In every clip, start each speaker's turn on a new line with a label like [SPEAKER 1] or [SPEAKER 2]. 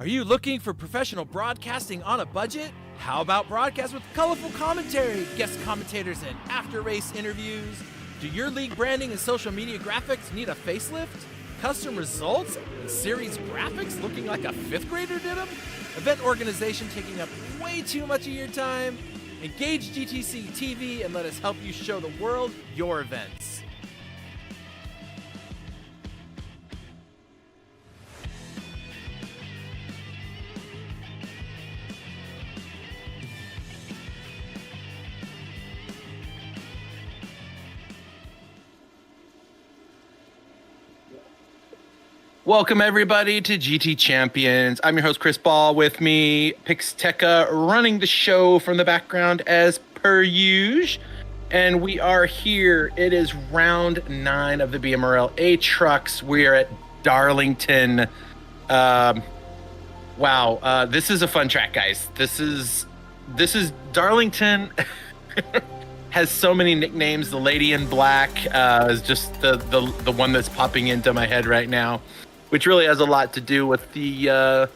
[SPEAKER 1] Are you looking for professional broadcasting on a budget? How about broadcast with colorful commentary, guest commentators, and after-race interviews? Do your league branding and social media graphics need a facelift? Custom results and series graphics looking like a fifth grader did them? Event organization taking up way too much of your time? Engage GTCtv and let us help you show the world your events. Welcome, everybody, to GT Champions. I'm your host, Chris Ball. With me, Pixteca, running the show from the background as per usual. And we are here. It is round 9 of the BMRL A trucks. We are at Darlington. Wow, this is a fun track, guys. This is Darlington. Has so many nicknames. The Lady in Black is just the one that's popping into my head right now, which really has a lot to do with the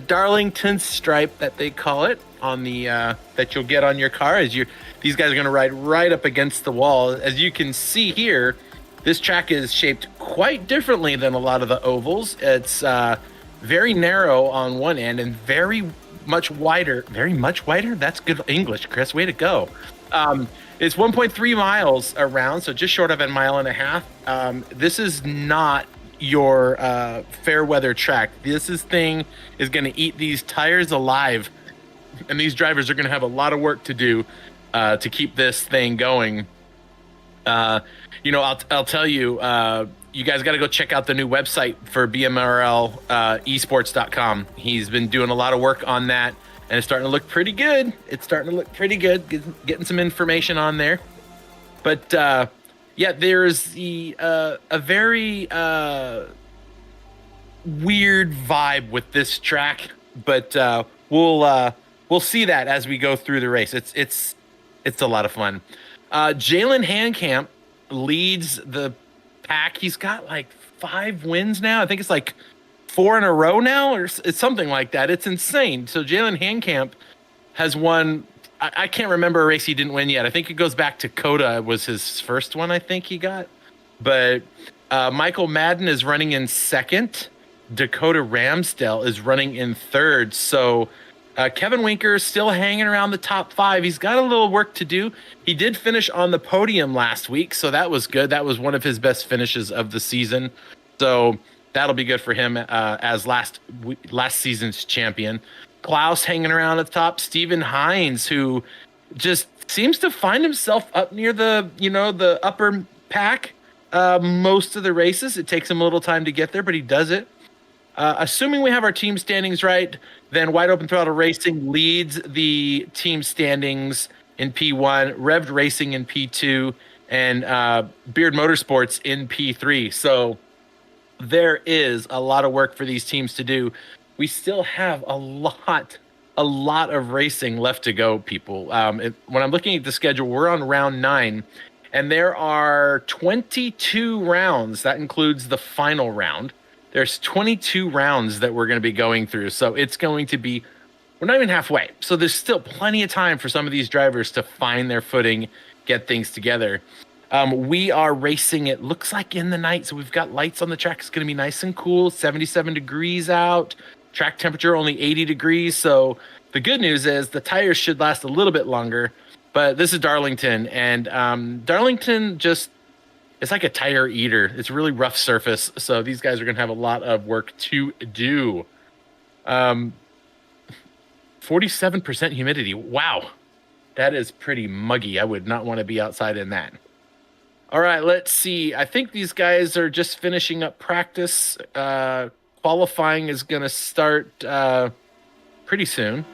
[SPEAKER 1] Darlington stripe that they call it on the that you'll get on your car. These guys are going to ride right up against the wall. As you can see here, this track is shaped quite differently than a lot of the ovals. It's very narrow on one end and very much wider. Very much wider? That's good English, Chris. Way to go. It's 1.3 miles around, so just short of a mile and a half. This is not your fair weather track. This thing is going to eat these tires alive, and these drivers are going to have a lot of work to do to keep this thing going. I'll tell you, you guys got to go check out the new website for BMRL esports.com. He's been doing a lot of work on that, and it's starting to look pretty good. Getting some information on there. But yeah, there's a very weird vibe with this track, but we'll see that as we go through the race. It's a lot of fun. Jalen Handcamp leads the pack. He's got like 5 wins now. I think it's like 4 in a row now, or it's something like that. It's insane. So Jalen Handcamp has won. I can't remember a race he didn't win yet. I think it goes back to Coda was his first one, I think he got. But Michael Madden is running in second. Dakota Ramsdale is running in third. So Kevin Winker is still hanging around the top 5. He's got a little work to do. He did finish on the podium last week, so that was good. That was one of his best finishes of the season. So that'll be good for him as last season's champion. Klaus hanging around at the top. Steven Hines, who just seems to find himself up near the upper pack most of the races. It takes him a little time to get there, but he does it. Assuming we have our team standings right, then Wide Open Throttle Racing leads the team standings in P1, Revved Racing in P2, and Beard Motorsports in P3. So there is a lot of work for these teams to do. We still have a lot of racing left to go, people. When I'm looking at the schedule, we're on round 9, and there are 22 rounds. That includes the final round. There's 22 rounds that we're going to be going through. So it's going to be, we're not even halfway. So there's still plenty of time for some of these drivers to find their footing, get things together. We are racing, it looks like in the night. So we've got lights on the track. It's going to be nice and cool, 77 degrees out. Track temperature only 80 degrees. So the good news is the tires should last a little bit longer. But this is Darlington, and Darlington it's like a tire eater. It's a really rough surface. So these guys are going to have a lot of work to do. 47% humidity. Wow. That is pretty muggy. I would not want to be outside in that. All right, let's see. I think these guys are just finishing up practice. Qualifying is going to start pretty soon.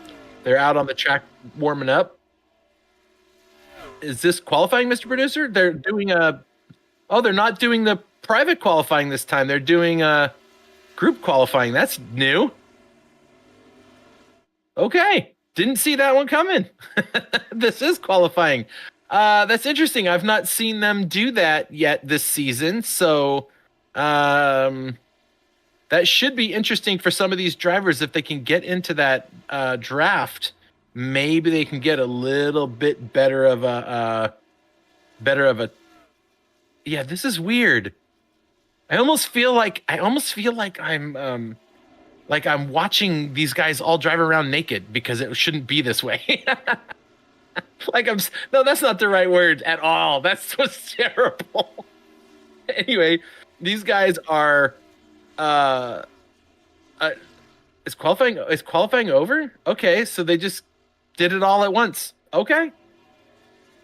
[SPEAKER 1] They're out on the track warming up. Is this qualifying, Mr. Producer? They're doing they're not doing the private qualifying this time. They're doing group qualifying. That's new. Okay. Didn't see that one coming. This is qualifying. That's interesting. I've not seen them do that yet this season. So that should be interesting for some of these drivers if they can get into that draft. Maybe they can get a little bit better of a Yeah, this is weird. I almost feel like I'm watching these guys all drive around naked because it shouldn't be this way. No, that's not the right word at all. That's what's terrible. Anyway, these guys are uh, uh is qualifying over? Okay, so they just did it all at once. Okay.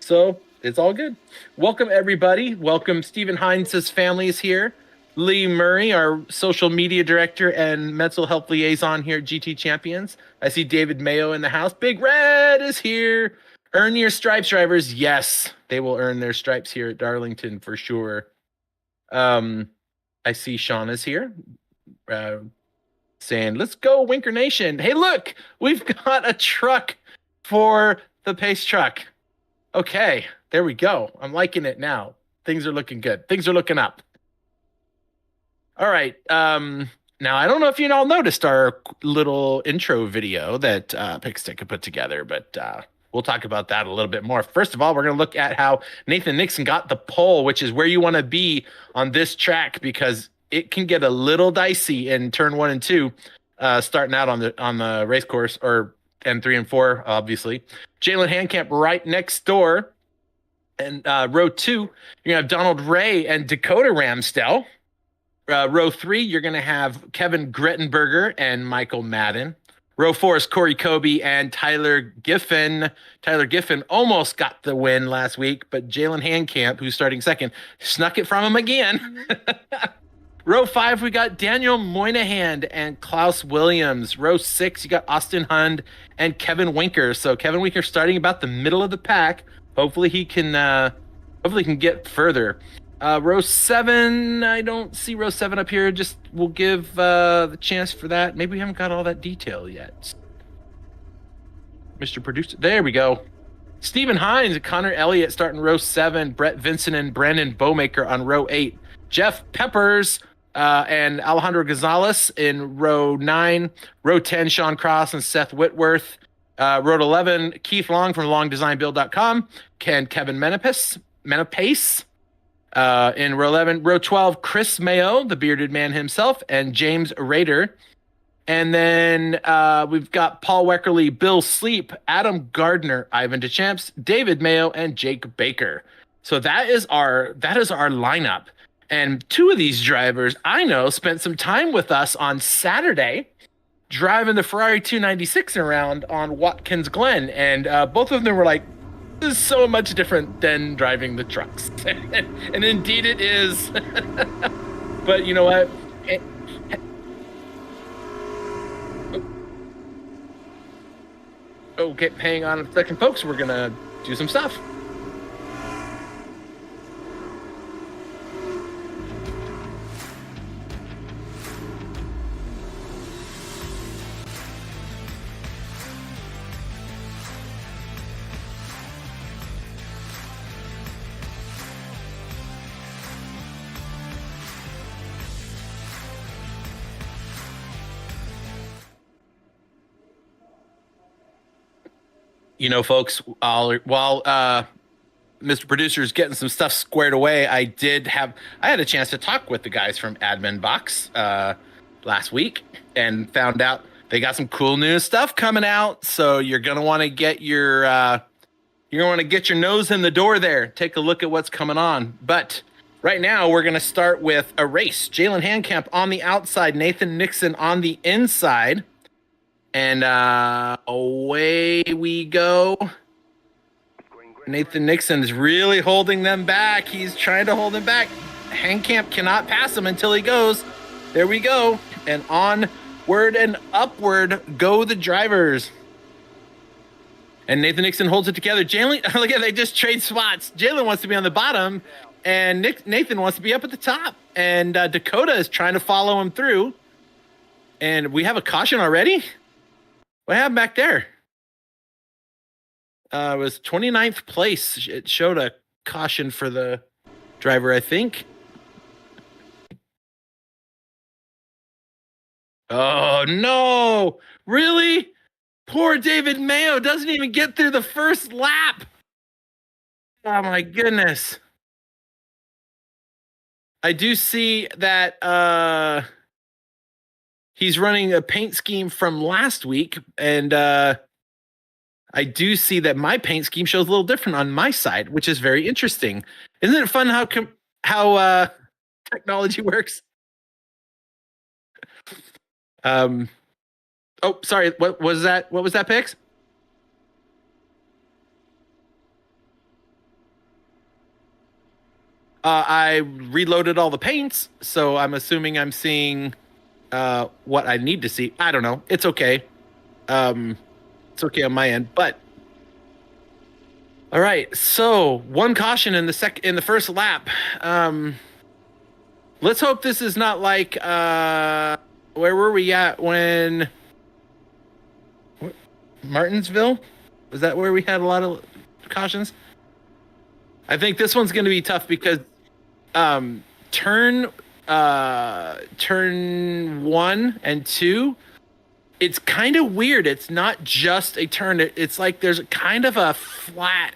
[SPEAKER 1] So it's all good. Welcome, everybody. Welcome. Stephen Hines' family is here. Lee Murray, our social media director and mental health liaison here at GT Champions. I see David Mayo in the house. Big Red is here. Earn your stripes, drivers. Yes, they will earn their stripes here at Darlington for sure. I see Sean is here. Saying, let's go, Winker Nation. Hey, look, we've got a truck for the Pace truck. Okay, there we go. I'm liking it now. Things are looking good. Things are looking up. All right. Now, I don't know if you all noticed our little intro video that Pickstick had put together, but we'll talk about that a little bit more. First of all, we're going to look at how Nathan Nixon got the pole, which is where you want to be on this track because it can get a little dicey in turn 1 and 2, starting out on the race course, or and 3 and 4, obviously. Jalen Handcamp right next door. And row 2, you're gonna have Donald Ray and Dakota Ramsdell. Row 3, you're gonna have Kevin Grettenberger and Michael Madden. Row 4 is Corey Kobe and Tyler Giffen. Tyler Giffen almost got the win last week, but Jalen Handcamp, who's starting second, snuck it from him again. Row 5, we got Daniel Moynihan and Klaus Williams. Row 6, you got Austin Hund and Kevin Winker. So Kevin Winker starting about the middle of the pack. Hopefully he can get further. Row 7, I don't see row 7 up here. Just we'll give the chance for that. Maybe we haven't got all that detail yet. Mr. Producer, there we go. Stephen Hines and Connor Elliott starting row 7. Brett Vincent and Brandon Bowmaker on row 8. Jeff Peppers and Alejandro Gonzalez in row 9. Row 10, Sean Cross and Seth Whitworth. Row 11, Keith Long from longdesignbuild.com. Kevin Menapace. In row 11. Row 12, Chris Mayo, the bearded man himself, and James Rader. And then we've got Paul Weckerly, Bill Sleep, Adam Gardner, Ivan DeChamps, David Mayo, and Jake Baker. So that is our lineup. And 2 of these drivers I know spent some time with us on Saturday driving the Ferrari 296 around on Watkins Glen. And both of them were like, this is so much different than driving the trucks. And indeed it is. But you know what? Okay, hang on a second, folks. We're going to do some stuff. You know, folks, while Mr. Producer is getting some stuff squared away, I had a chance to talk with the guys from Admin Box last week and found out they got some cool new stuff coming out. So you're gonna want to get your nose in the door there. Take a look at what's coming on. But right now we're gonna start with a race. Jalen Handcamp on the outside, Nathan Nixon on the inside. And away we go. Nathan Nixon is really holding them back. He's trying to hold them back. Handcamp cannot pass him until he goes. There we go. And onward and upward go the drivers. And Nathan Nixon holds it together. Jalen, look at, they just trade spots. Jalen wants to be on the bottom, and Nathan wants to be up at the top. And Dakota is trying to follow him through. And we have a caution already? What happened back there? It was 29th place. It showed a caution for the driver, I think. Oh no! Really? Poor David Mayo doesn't even get through the first lap. Oh my goodness. I do see that he's running a paint scheme from last week, and I do see that my paint scheme shows a little different on my side, which is very interesting. Isn't it fun how technology works? Oh, sorry. What was that? What was that, Pix? I reloaded all the paints, so I'm assuming I'm seeing what I need to see. I don't know. It's okay. Um, it's okay on my end. But all right. So one caution in the first lap. Let's hope this is not like where were we at when Martinsville? Was that where we had a lot of cautions? I think this one's going to be tough because turn 1 and 2, it's kind of weird. It's not just a turn. It's like there's kind of a flat.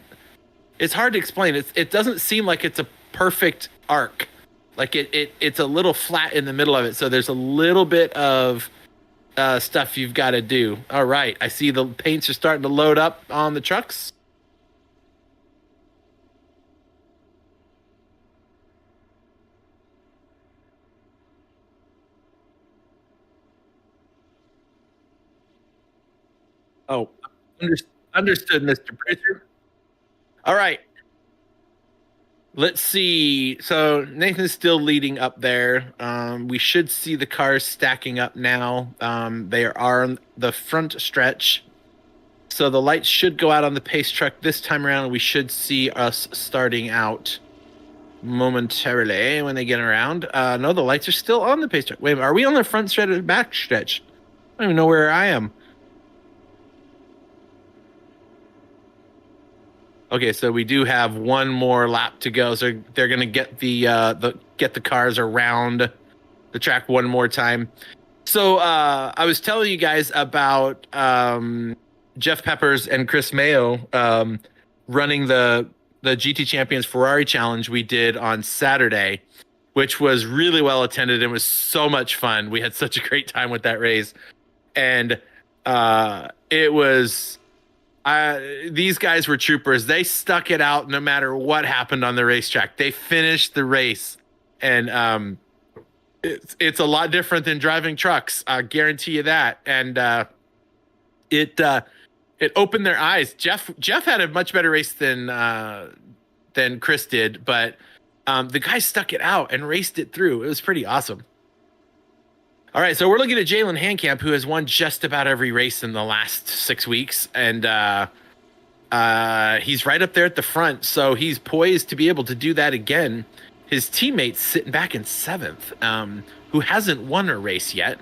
[SPEAKER 1] It's hard to explain. It doesn't seem like it's a perfect arc. Like it's a little flat in the middle of it. So there's a little bit of stuff you've got to do. All right. I see the paints are starting to load up on the trucks. Oh, understood, Mr. Producer. All right. Let's see. So Nathan's still leading up there. We should see the cars stacking up now. They are on the front stretch. So the lights should go out on the pace truck this time around. We should see us starting out momentarily when they get around. No, the lights are still on the pace truck. Wait a minute, are we on the front stretch or the back stretch? I don't even know where I am. Okay, so we do have one more lap to go. So they're gonna get the cars around the track one more time. So I was telling you guys about Jeff Peppers and Chris Mayo running the GT Champions Ferrari Challenge we did on Saturday, which was really well attended and was so much fun. We had such a great time with that race, and it was. These guys were troopers. They stuck it out no matter what happened on the racetrack. They finished the race, and it's a lot different than driving trucks. I guarantee you that. And it opened their eyes. Jeff had a much better race than Chris did, but the guy stuck it out and raced it through. It was pretty awesome. All right, so we're looking at Jalen Handcamp, who has won just about every race in the last 6 weeks, and he's right up there at the front, so he's poised to be able to do that again. His teammate's sitting back in 7th, who hasn't won a race yet,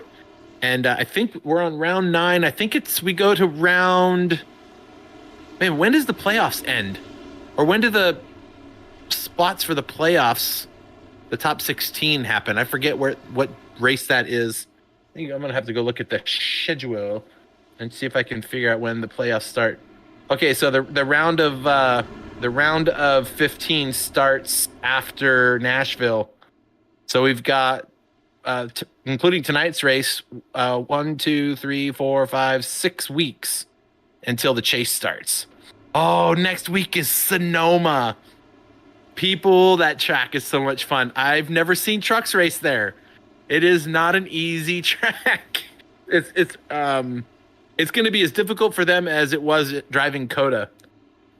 [SPEAKER 1] and I think we're on round 9. I think we go to round. Man, when does the playoffs end, or when do the spots for the playoffs, the top 16, happen? I forget what race that is. I think I'm gonna have to go look at the schedule and see if I can figure out when the playoffs start. Okay, so the round of 15 starts after Nashville. So we've got including tonight's race, 1, 2, 3, 4, 5, 6 weeks until the chase starts. Oh, next week is Sonoma. People, that track is so much fun. I've never seen trucks race there. It is not an easy track. It's going to be as difficult for them as it was driving Coda.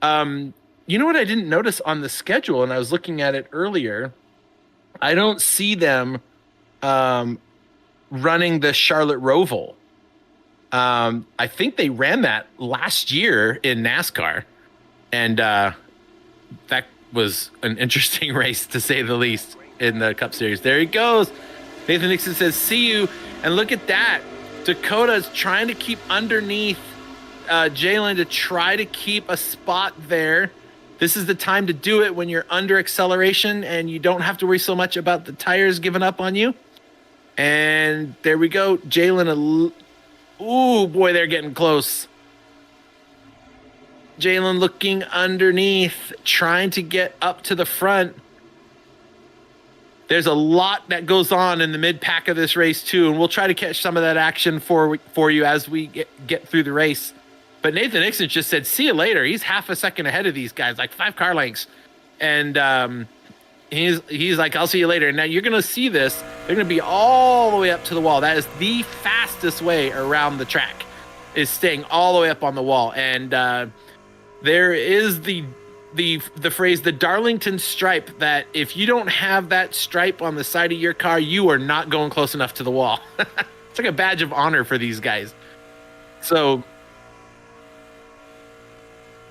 [SPEAKER 1] You know what I didn't notice on the schedule, and I was looking at it earlier. I don't see them running the Charlotte Roval. I think they ran that last year in NASCAR, and that was an interesting race to say the least in the Cup Series. There he goes. Nathan Nixon says, see you. And look at that. Dakota's trying to keep underneath Jalen to try to keep a spot there. This is the time to do it when you're under acceleration and you don't have to worry so much about the tires giving up on you. And there we go. Jalen. Ooh, boy, they're getting close. Jalen looking underneath, trying to get up to the front. There's a lot that goes on in the mid pack of this race too, and we'll try to catch some of that action for you as we get through the race. But Nathan Nixon just said, "See you later." He's half a second ahead of these guys, like 5 car lengths, and he's like, "I'll see you later." And now you're gonna see this. They're gonna be all the way up to the wall. That is the fastest way around the track, is staying all the way up on the wall. And there is the phrase, the Darlington stripe, that if you don't have that stripe on the side of your car, you are not going close enough to the wall. It's like a badge of honor for these guys. So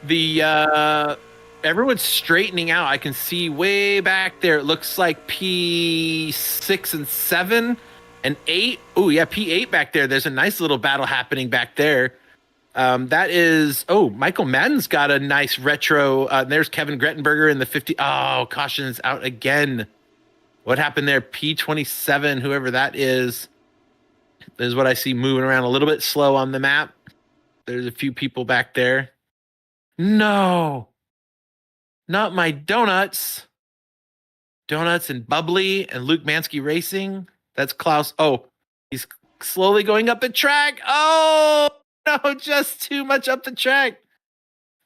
[SPEAKER 1] the everyone's straightening out. I can see way back there. It looks like P6 and 7 and 8. Oh yeah, P8 back there. There's a nice little battle happening back there. That is, Michael Madden's got a nice retro. There's Kevin Grettenberger in the 50. Oh, caution's out again. What happened there? P27, whoever that is what I see moving around a little bit slow on the map. There's a few people back there. No, not my donuts. Donuts and Bubbly and Luke Mansky Racing. That's Klaus. Oh, he's slowly going up the track. Oh, no, just too much up the track.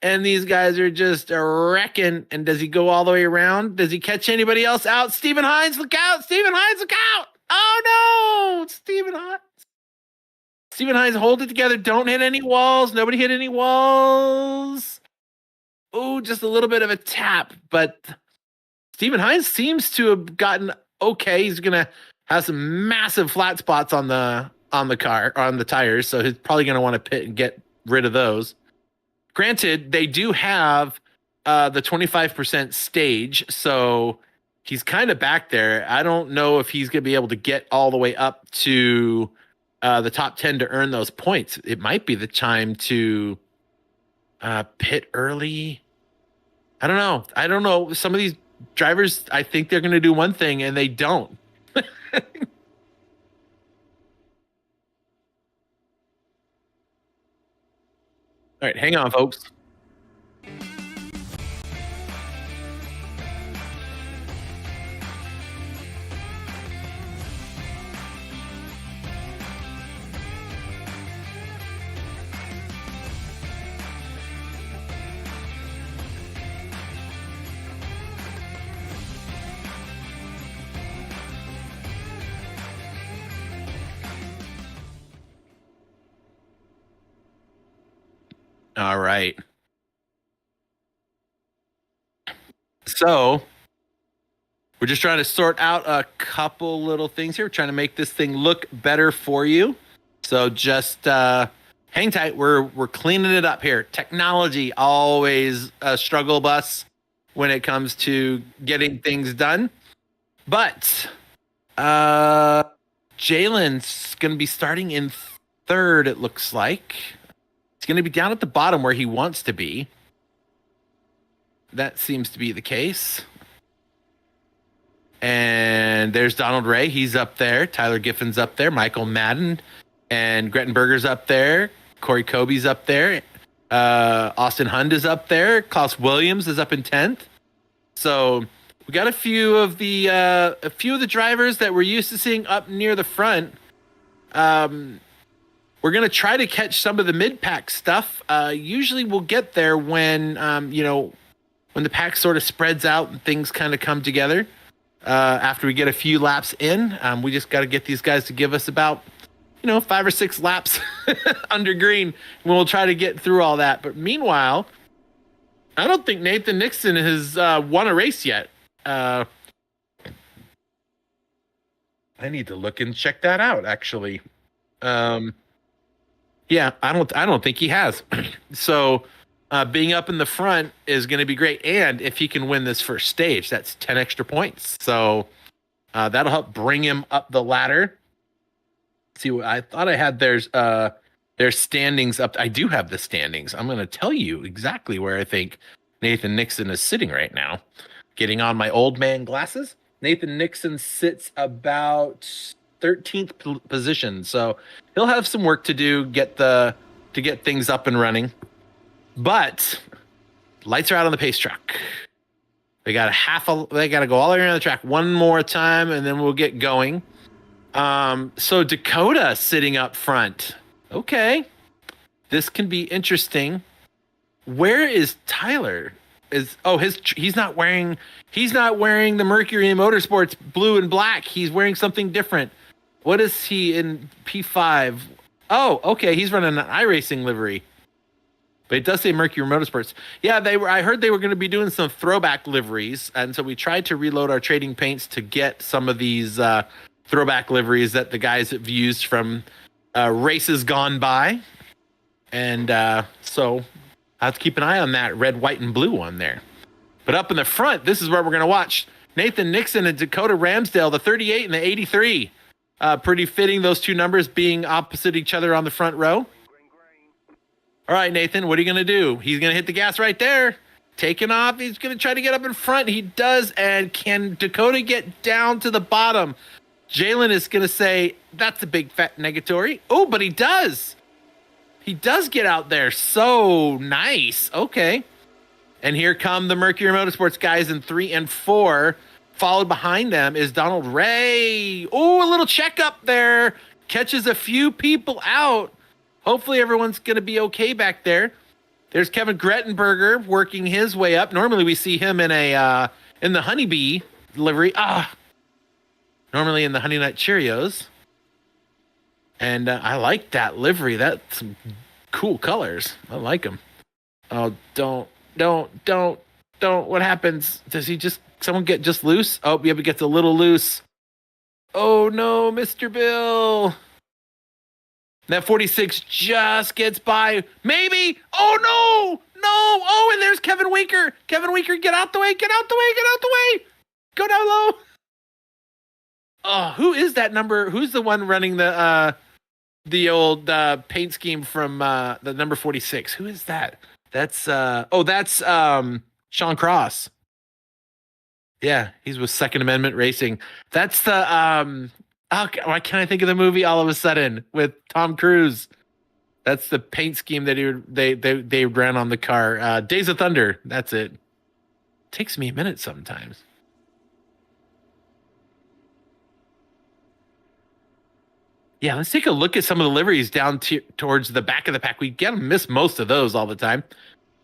[SPEAKER 1] And these guys are just wrecking. And does he go all the way around? Does he catch anybody else out? Stephen Hines, look out. Stephen Hines, look out. Oh, no. Stephen Hines. Stephen Hines, hold it together. Don't hit any walls. Nobody hit any walls. Oh, just a little bit of a tap. But Stephen Hines seems to have gotten okay. He's going to have some massive flat spots on the car, on the tires, so he's probably going to want to pit and get rid of those. Granted, they do have the 25% stage, so he's kind of back there. I don't know if he's going to be able to get all the way up to the top 10 to earn those points. It might be the time to pit early. I don't know. Some of these drivers, I think they're going to do one thing and they don't. All right, hang on, folks. All right. So we're just trying to sort out a couple little things here. We're trying to make this thing look better for you. So just hang tight. We're cleaning it up here. Technology always a struggle bus when it comes to getting things done. But Jalen's going to be starting in third, it looks like. He's going to be down at the bottom where he wants to be. That seems to be the case. And there's Donald Ray. He's up there. Tyler Giffin's up there. Michael Madden and Grettenberger's up there. Corey Kobe's up there. Austin Hund is up there. Klaus Williams is up in 10th. So we got a few of the drivers that we're used to seeing up near the front. We're going to try to catch some of the mid-pack stuff. Usually we'll get there when, when the pack sort of spreads out and things kind of come together. After we get a few laps in, we just got to get these guys to give us about, 5 or 6 laps under green. And we'll try to get through all that. But meanwhile, I don't think Nathan Nixon has won a race yet. I need to look and check that out, actually. Yeah, I don't think he has. So being up in the front is going to be great. And if he can win this first stage, that's 10 extra points. So that'll help bring him up the ladder. Let's see, I thought I had their standings up. I do have the standings. I'm going to tell you exactly where I think Nathan Nixon is sitting right now. Getting on my old man glasses. Nathan Nixon sits about 13th position. So he'll have some work to do to get things up and running. But lights are out on the pace truck. They got they got to go all the way around the track one more time, and then we'll get going. So Dakota sitting up front. Okay, this can be interesting. Where is Tyler? He's not wearing the Mercury Motorsports blue and black. He's wearing something different. What is he in P5? Oh, okay, he's running an iRacing livery. But it does say Mercury Motorsports. Yeah, I heard they were going to be doing some throwback liveries, and so we tried to reload our trading paints to get some of these throwback liveries that the guys have used from races gone by. And so I have to keep an eye on that red, white, and blue one there. But up in the front, this is where we're going to watch Nathan Nixon and Dakota Ramsdale, the 38 and the 83. Pretty fitting, those two numbers being opposite each other on the front row. All right, Nathan, what are you going to do? He's going to hit the gas right there. Taking off. He's going to try to get up in front. He does. And can Dakota get down to the bottom? Jalen is going to say, that's a big fat negatory. Oh, but he does. He does get out there. So nice. Okay. And here come the Mercury Motorsports guys in 3 and 4. Followed behind them is Donald Ray. Oh, a little checkup there. Catches a few people out. Hopefully everyone's going to be okay back there. There's Kevin Grettenberger working his way up. Normally we see him in in the Honeybee livery. Normally in the Honey Nut Cheerios. And I like that livery. That's some cool colors. I like them. Oh, don't. What happens? Does someone get just loose? Oh, yeah, he gets a little loose. Oh no, Mr. Bill. That 46 just gets by. Maybe. Oh, no. Oh, and there's Kevin Winker. Kevin Winker, get out the way. Get out the way. Go down low. Oh, who is that number? Who's the one running the old paint scheme from the number 46? Who is that? That's Sean Cross. Yeah, he's with Second Amendment Racing. That's the why can't I think of the movie all of a sudden with Tom Cruise? That's the paint scheme that they ran on the car. Days of Thunder. That's it. Takes me a minute sometimes. Yeah, let's take a look at some of the liveries down towards the back of the pack. We miss most of those all the time.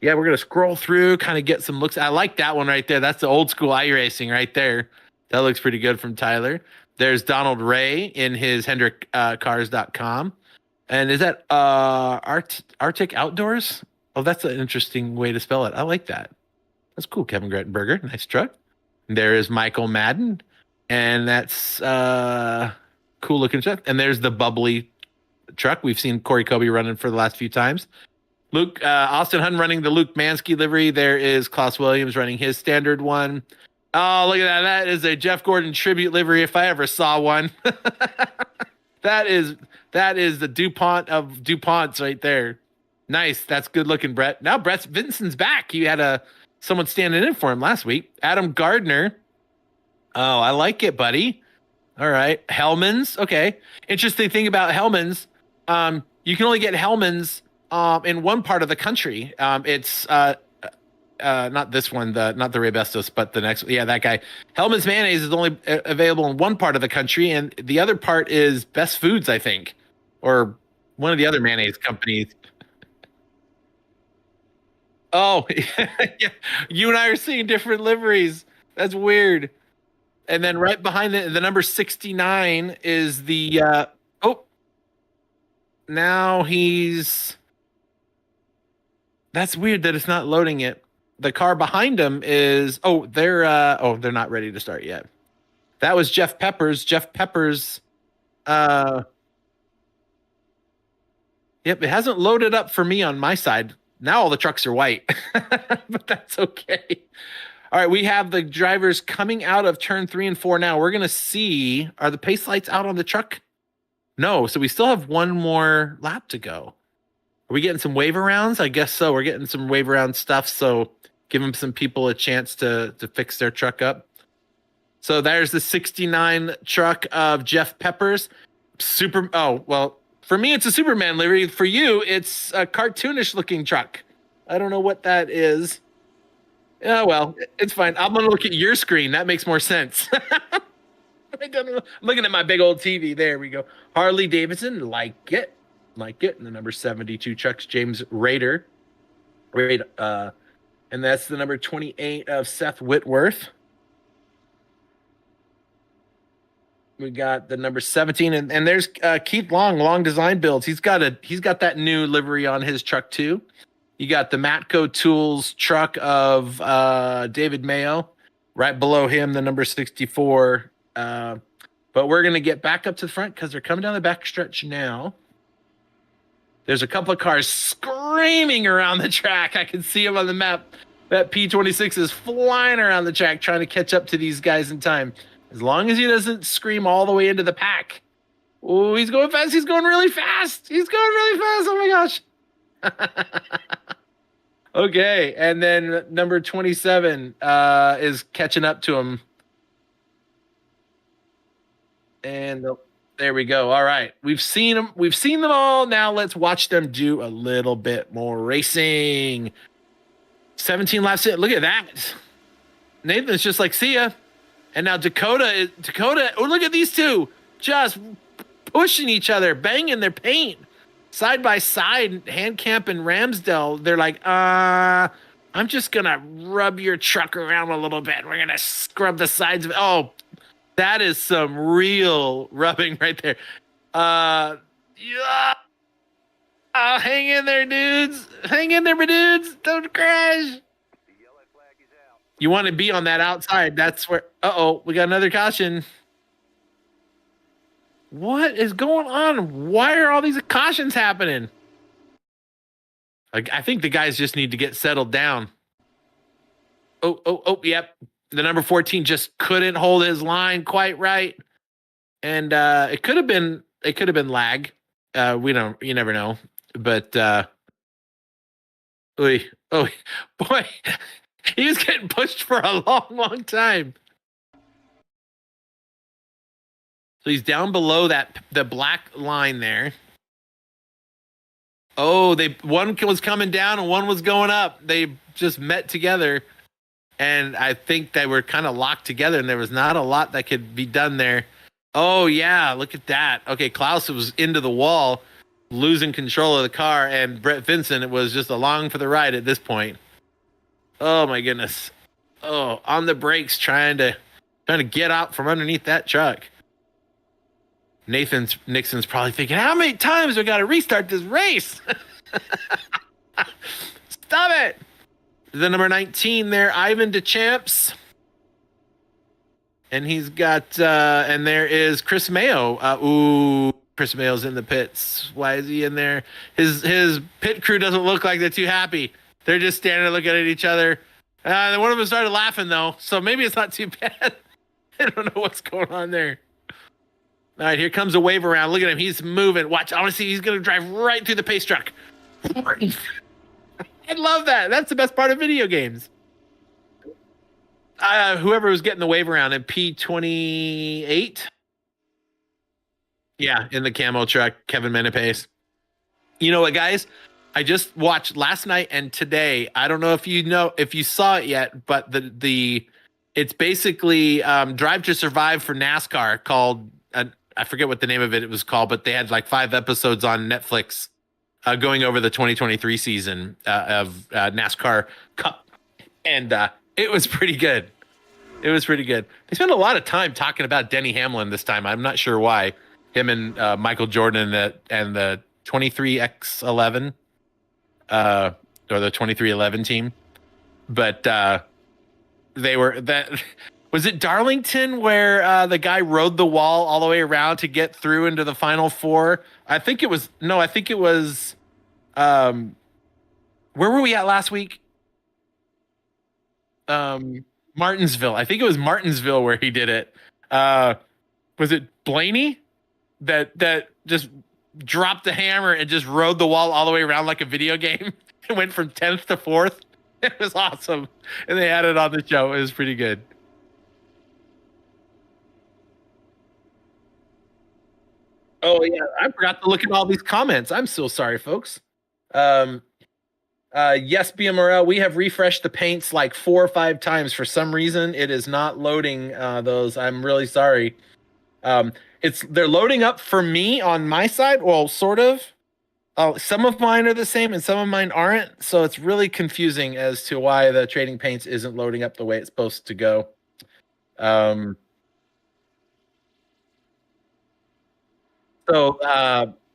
[SPEAKER 1] Yeah, we're going to scroll through, kind of get some looks. I like that one right there. That's the old school iRacing right there. That looks pretty good from Tyler. There's Donald Ray in his HendrickCars.com. And is that Arctic Outdoors? Oh, that's an interesting way to spell it. I like that. That's cool, Kevin Grettenberger. Nice truck. And there is Michael Madden. And that's cool looking truck. And there's the bubbly truck. We've seen Corey Kobe running for the last few times. Austin Hunn running the Luke Mansky livery. There is Klaus Williams running his standard one. Oh, look at that. That is a Jeff Gordon tribute livery if I ever saw one. That is the DuPont of DuPonts right there. Nice. That's good looking, Brett. Now Brett Vinson's back. He had someone standing in for him last week. Adam Gardner. Oh, I like it, buddy. All right. Hellman's. Okay. Interesting thing about Hellman's. You can only get Hellman's in one part of the country. It's not this one, not the Ray Bestos, but the next one. Yeah, that guy. Hellman's mayonnaise is only available in one part of the country, and the other part is Best Foods, I think, or one of the other mayonnaise companies. Oh, yeah. You and I are seeing different liveries. That's weird. And then right behind the number 69 is the now that's weird that it's not loading it. The car behind him is they're not ready to start yet. That was Jeff Peppers. Yep, it hasn't loaded up for me on my side. Now all the trucks are white. But that's okay. All right, we have the drivers coming out of turn 3 and 4 now. We're going to see, are the pace lights out on the truck? No, so we still have one more lap to go. Are we getting some wave arounds? I guess so. We're getting some wave around stuff, so giving some people a chance to fix their truck up. So there's the 69 truck of Jeff Peppers. For me, it's a Superman livery. For you, it's a cartoonish looking truck. I don't know what that is. Oh, well, it's fine. I'm going to look at your screen. That makes more sense. I'm looking at my big old TV. There we go. Harley Davidson, like it. And the number 72 truck's James Rader. And that's the number 28 of Seth Whitworth. We got the number 17, and there's Keith Long Design Builds. He's got that new livery on his truck too. You got the Matco Tools truck of David Mayo. Right below him, the number 64. But we're gonna get back up to the front because they're coming down the back stretch now. There's a couple of cars screaming around the track. I can see them on the map. That P26 is flying around the track trying to catch up to these guys in time. As long as he doesn't scream all the way into the pack. Oh, he's going fast. He's going really fast. Oh my gosh. Okay, and then number 27 is catching up to him. And there we go. All right. We've seen them. We've seen them all. Now let's watch them do a little bit more racing. 17 laps in. Look at that. Nathan's just like, see ya. And now Dakota. Oh, look at these two. Just pushing each other, banging their paint. Side by side, Handcamp and Ramsdale. They're like, I'm just going to rub your truck around a little bit. We're going to scrub the sides of it. Oh, that is some real rubbing right there. Yeah. Hang in there, dudes. Hang in there, my dudes. Don't crash. You want to be on that outside. That's where. We got another caution. What is going on? Why are all these cautions happening? I think the guys just need to get settled down. Yep. The number 14 just couldn't hold his line quite right. And it could have been lag. You never know. But boy, he was getting pushed for a long time. So he's down below the black line there. Oh, one was coming down and one was going up. They just met together. And I think they were kind of locked together, and there was not a lot that could be done there. Oh, yeah, look at that. Okay, Klaus was into the wall, losing control of the car, and Brett Vincent was just along for the ride at this point. Oh, my goodness. Oh, on the brakes, trying to get out from underneath that truck. Nixon's probably thinking, how many times we got to restart this race? Stop it. The number 19 there, Ivan DeChamps. And he's got, and there is Chris Mayo. Chris Mayo's in the pits. Why is he in there? His pit crew doesn't look like they're too happy. They're just standing there looking at each other. One of them started laughing, though, so maybe it's not too bad. I don't know what's going on there. All right, here comes a wave around. Look at him. He's moving. Watch. I want to see. He's going to drive right through the pace truck. I love that. That's the best part of video games. Whoever was getting the wave around in P28. Yeah, in the camo truck, Kevin Menepace. You know what, guys? I just watched last night and today. I don't know if you saw it yet, but it's basically Drive to Survive for NASCAR called. I forget what the name of it was called, but they had like 5 episodes on Netflix going over the 2023 season of NASCAR Cup. And it was pretty good. They spent a lot of time talking about Denny Hamlin this time. I'm not sure why. Him and Michael Jordan and the 23X11 or the 2311 team. But they were that. Was it Darlington where the guy rode the wall all the way around to get through into the final 4? I think it was where were we at last week? Martinsville. I think it was Martinsville where he did it. Was it Blaney that just dropped the hammer and just rode the wall all the way around like a video game? It went from 10th to 4th. It was awesome. And they had it on the show. It was pretty good. Oh yeah, I forgot to look at all these comments. I'm so sorry, folks. Um, yes, BMRL, we have refreshed the paints like 4 or 5 times. For some reason, it is not loading those. I'm really sorry. They're loading up for me on my side. Well, sort of. Some of mine are the same and some of mine aren't. So it's really confusing as to why the trading paints isn't loading up the way it's supposed to go. Um, so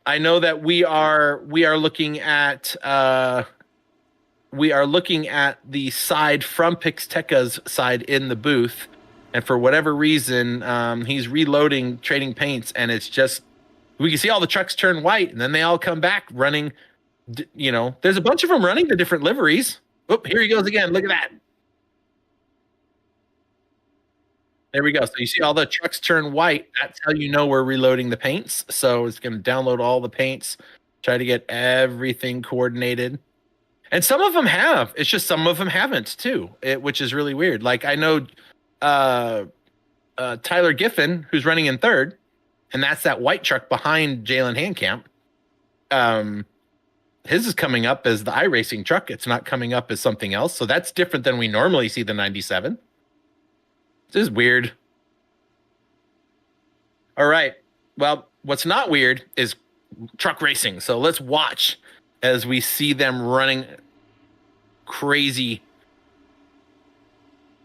[SPEAKER 1] I know that we are looking at the side from Pixteca's side in the booth, and for whatever reason, he's reloading trading paints, and it's just we can see all the trucks turn white, and then they all come back running. There's a bunch of them running the different liveries. Oh, here he goes again. Look at that. There we go. So you see all the trucks turn white. That's how you know we're reloading the paints. So it's going to download all the paints, try to get everything coordinated. And some of them have. It's just some of them haven't too, which is really weird. Like I know uh, Tyler Giffen, who's running in third, and that's that white truck behind Jalen Handcamp. His is coming up as the iRacing truck. It's not coming up as something else. So that's different than we normally see the 97. This is weird. All right. Well, what's not weird is truck racing. So let's watch as we see them running crazy.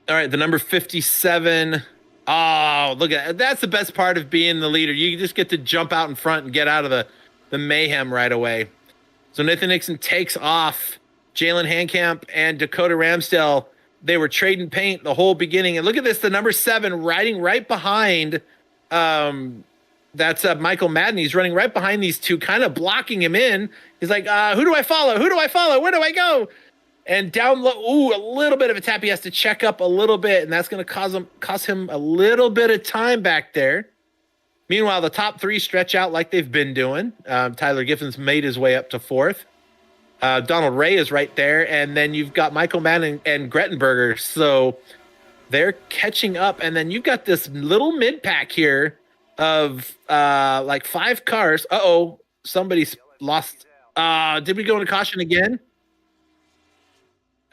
[SPEAKER 1] All right, the number 57. Oh, look at that. That's the best part of being the leader. You just get to jump out in front and get out of the mayhem right away. So Nathan Nixon takes off. Jalen Handcamp and Dakota Ramsdale, they were trading paint the whole beginning. And look at this, the number 7 riding right behind. That's Michael Madden. He's running right behind these two, kind of blocking him in. He's like, who do I follow? Who do I follow? Where do I go? And down low, a little bit of a tap. He has to check up a little bit, and that's going to cost him a little bit of time back there. Meanwhile, the top 3 stretch out like they've been doing. Tyler Giffen's made his way up to 4th. Donald Ray is right there, and then you've got Michael Mann and Grettenberger. So they're catching up, and then you've got this little mid pack here of like 5 cars. Somebody's lost. Did we go into caution again?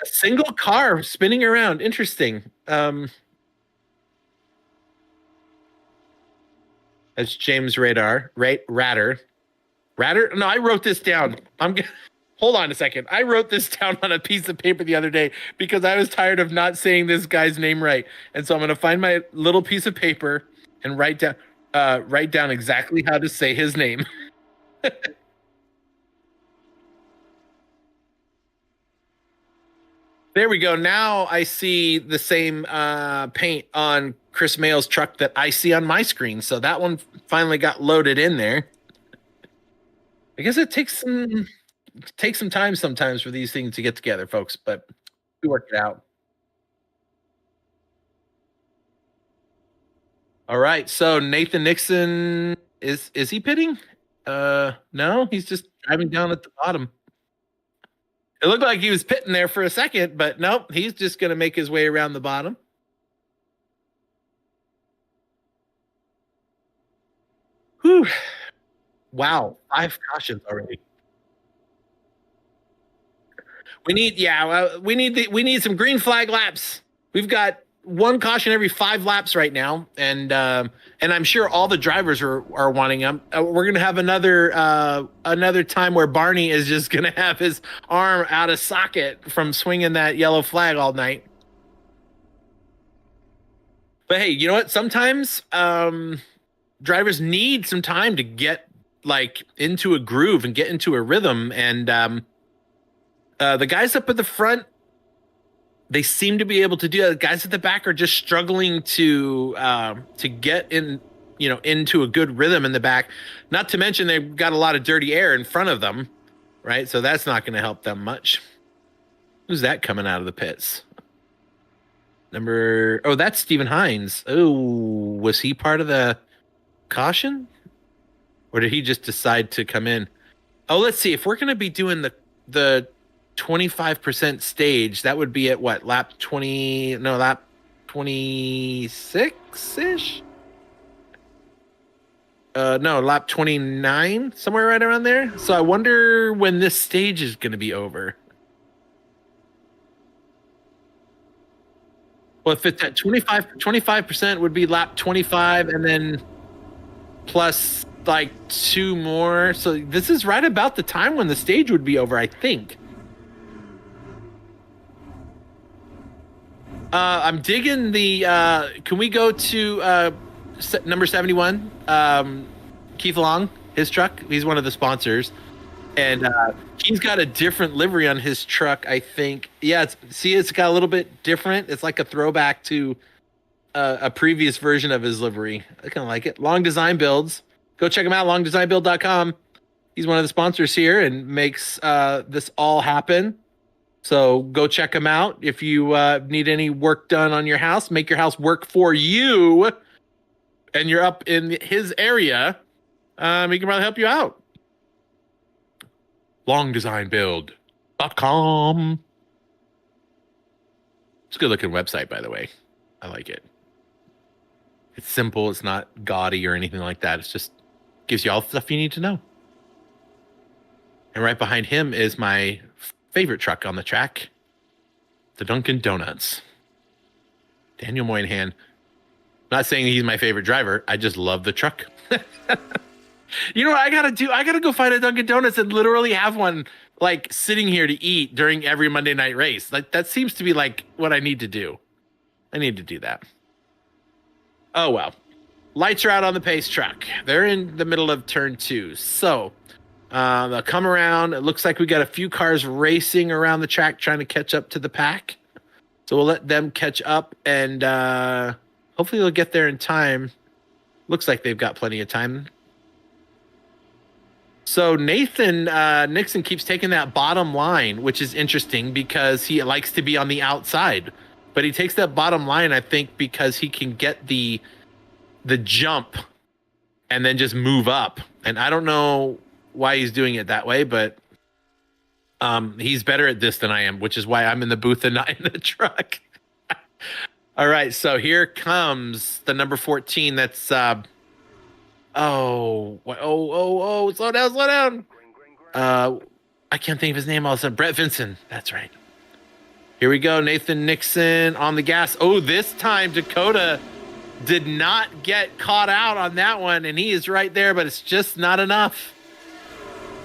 [SPEAKER 1] A single car spinning around. Interesting. That's James Rader. No, I wrote this down. Hold on a second. I wrote this down on a piece of paper the other day because I was tired of not saying this guy's name right. And so I'm going to find my little piece of paper and write down exactly how to say his name. There we go. Now I see the same paint on Chris Mayo's truck that I see on my screen. So that one finally got loaded in there. I guess it takes some time sometimes for these things to get together, folks, but we worked it out. All right. So Nathan Nixon is he pitting? No, he's just driving down at the bottom. It looked like he was pitting there for a second, but nope, he's just going to make his way around the bottom. Whew. Wow, 5 cautions already. We need some green flag laps. We've got 1 caution every 5 laps right now, and I'm sure all the drivers are wanting them. We're gonna have another time where Barney is just gonna have his arm out of socket from swinging that yellow flag all night. But hey, you know what? Sometimes drivers need some time to get like into a groove and get into a rhythm, and the guys up at the front, they seem to be able to do that. The guys at the back are just struggling to get into a good rhythm in the back. Not to mention they've got a lot of dirty air in front of them, right? So that's not going to help them much. Who's that coming out of the pits? That's Steven Hines. Oh, was he part of the caution? Or did he just decide to come in? Oh, let's see. If we're going to be doing the 25% stage, that would be at what, lap 26-ish? No, lap 29, somewhere right around there. So I wonder when this stage is going to be over. Well, if it's at 25% would be lap 25, and then plus like two more. So this is right about the time when the stage would be over, I think. I'm digging the. Can we go to number 71? Keith Long, his truck. He's one of the sponsors, and he's got a different livery on his truck. I think. Yeah, it's got a little bit different. It's like a throwback to a previous version of his livery. I kind of like it. Long Design Builds. Go check him out. LongDesignBuild.com. He's one of the sponsors here and makes this all happen. So go check him out. If you need any work done on your house, make your house work for you, and you're up in his area, he can probably help you out. LongDesignBuild.com. It's a good looking website, by the way. I like it. It's simple. It's not gaudy or anything like that. It's just gives you all the stuff you need to know. And right behind him is my favorite truck on the track, the Dunkin' Donuts. Daniel Moynihan. Not saying he's my favorite driver. I just love the truck. You know what I gotta do? I gotta go find a Dunkin' Donuts and literally have one like sitting here to eat during every Monday night race. Like that seems to be like what I need to do. I need to do that. Oh well. Lights are out on the pace truck. They're in the middle of turn 2. So they'll come around. It looks like we got a few cars racing around the track trying to catch up to the pack. So we'll let them catch up, and hopefully they'll get there in time. Looks like they've got plenty of time. So Nathan Nixon keeps taking that bottom line, which is interesting because he likes to be on the outside. But he takes that bottom line, I think, because he can get the jump and then just move up. And I don't know why he's doing it that way, but he's better at this than I am, which is why I'm in the booth and not in the truck. All right, so here comes the number 14. That's slow down. I can't think of his name all of a sudden. Brett Vinson. That's right. Here we go. Nathan Nixon on the gas. Oh, this time Dakota did not get caught out on that one, and he is right there, but it's just not enough.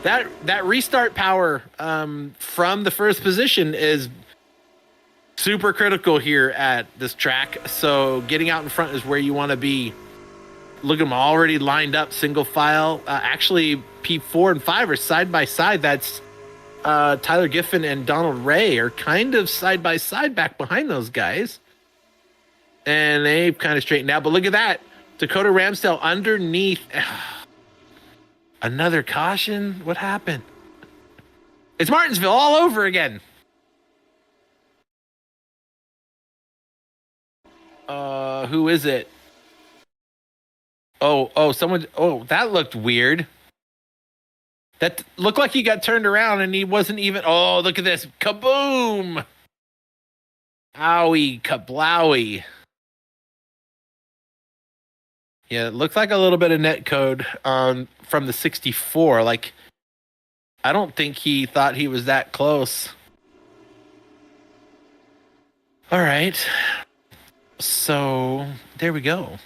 [SPEAKER 1] That restart power from the first position is super critical here at this track. So getting out in front is where you want to be. Look at them already lined up, single file. Actually, P4 and 5 are side by side. That's Tyler Giffen and Donald Ray are kind of side by side back behind those guys. And they've kind of straightened out. But look at that. Dakota Ramsdale underneath. Another caution? What happened? It's Martinsville all over again. Who is it? Someone. Oh, that looked weird. That looked like he got turned around and he wasn't even. Oh, look at this. Kaboom. Owie, kablowie. Yeah, it looks like a little bit of net code from the 64. Like, I don't think he thought he was that close. All right. So, there we go.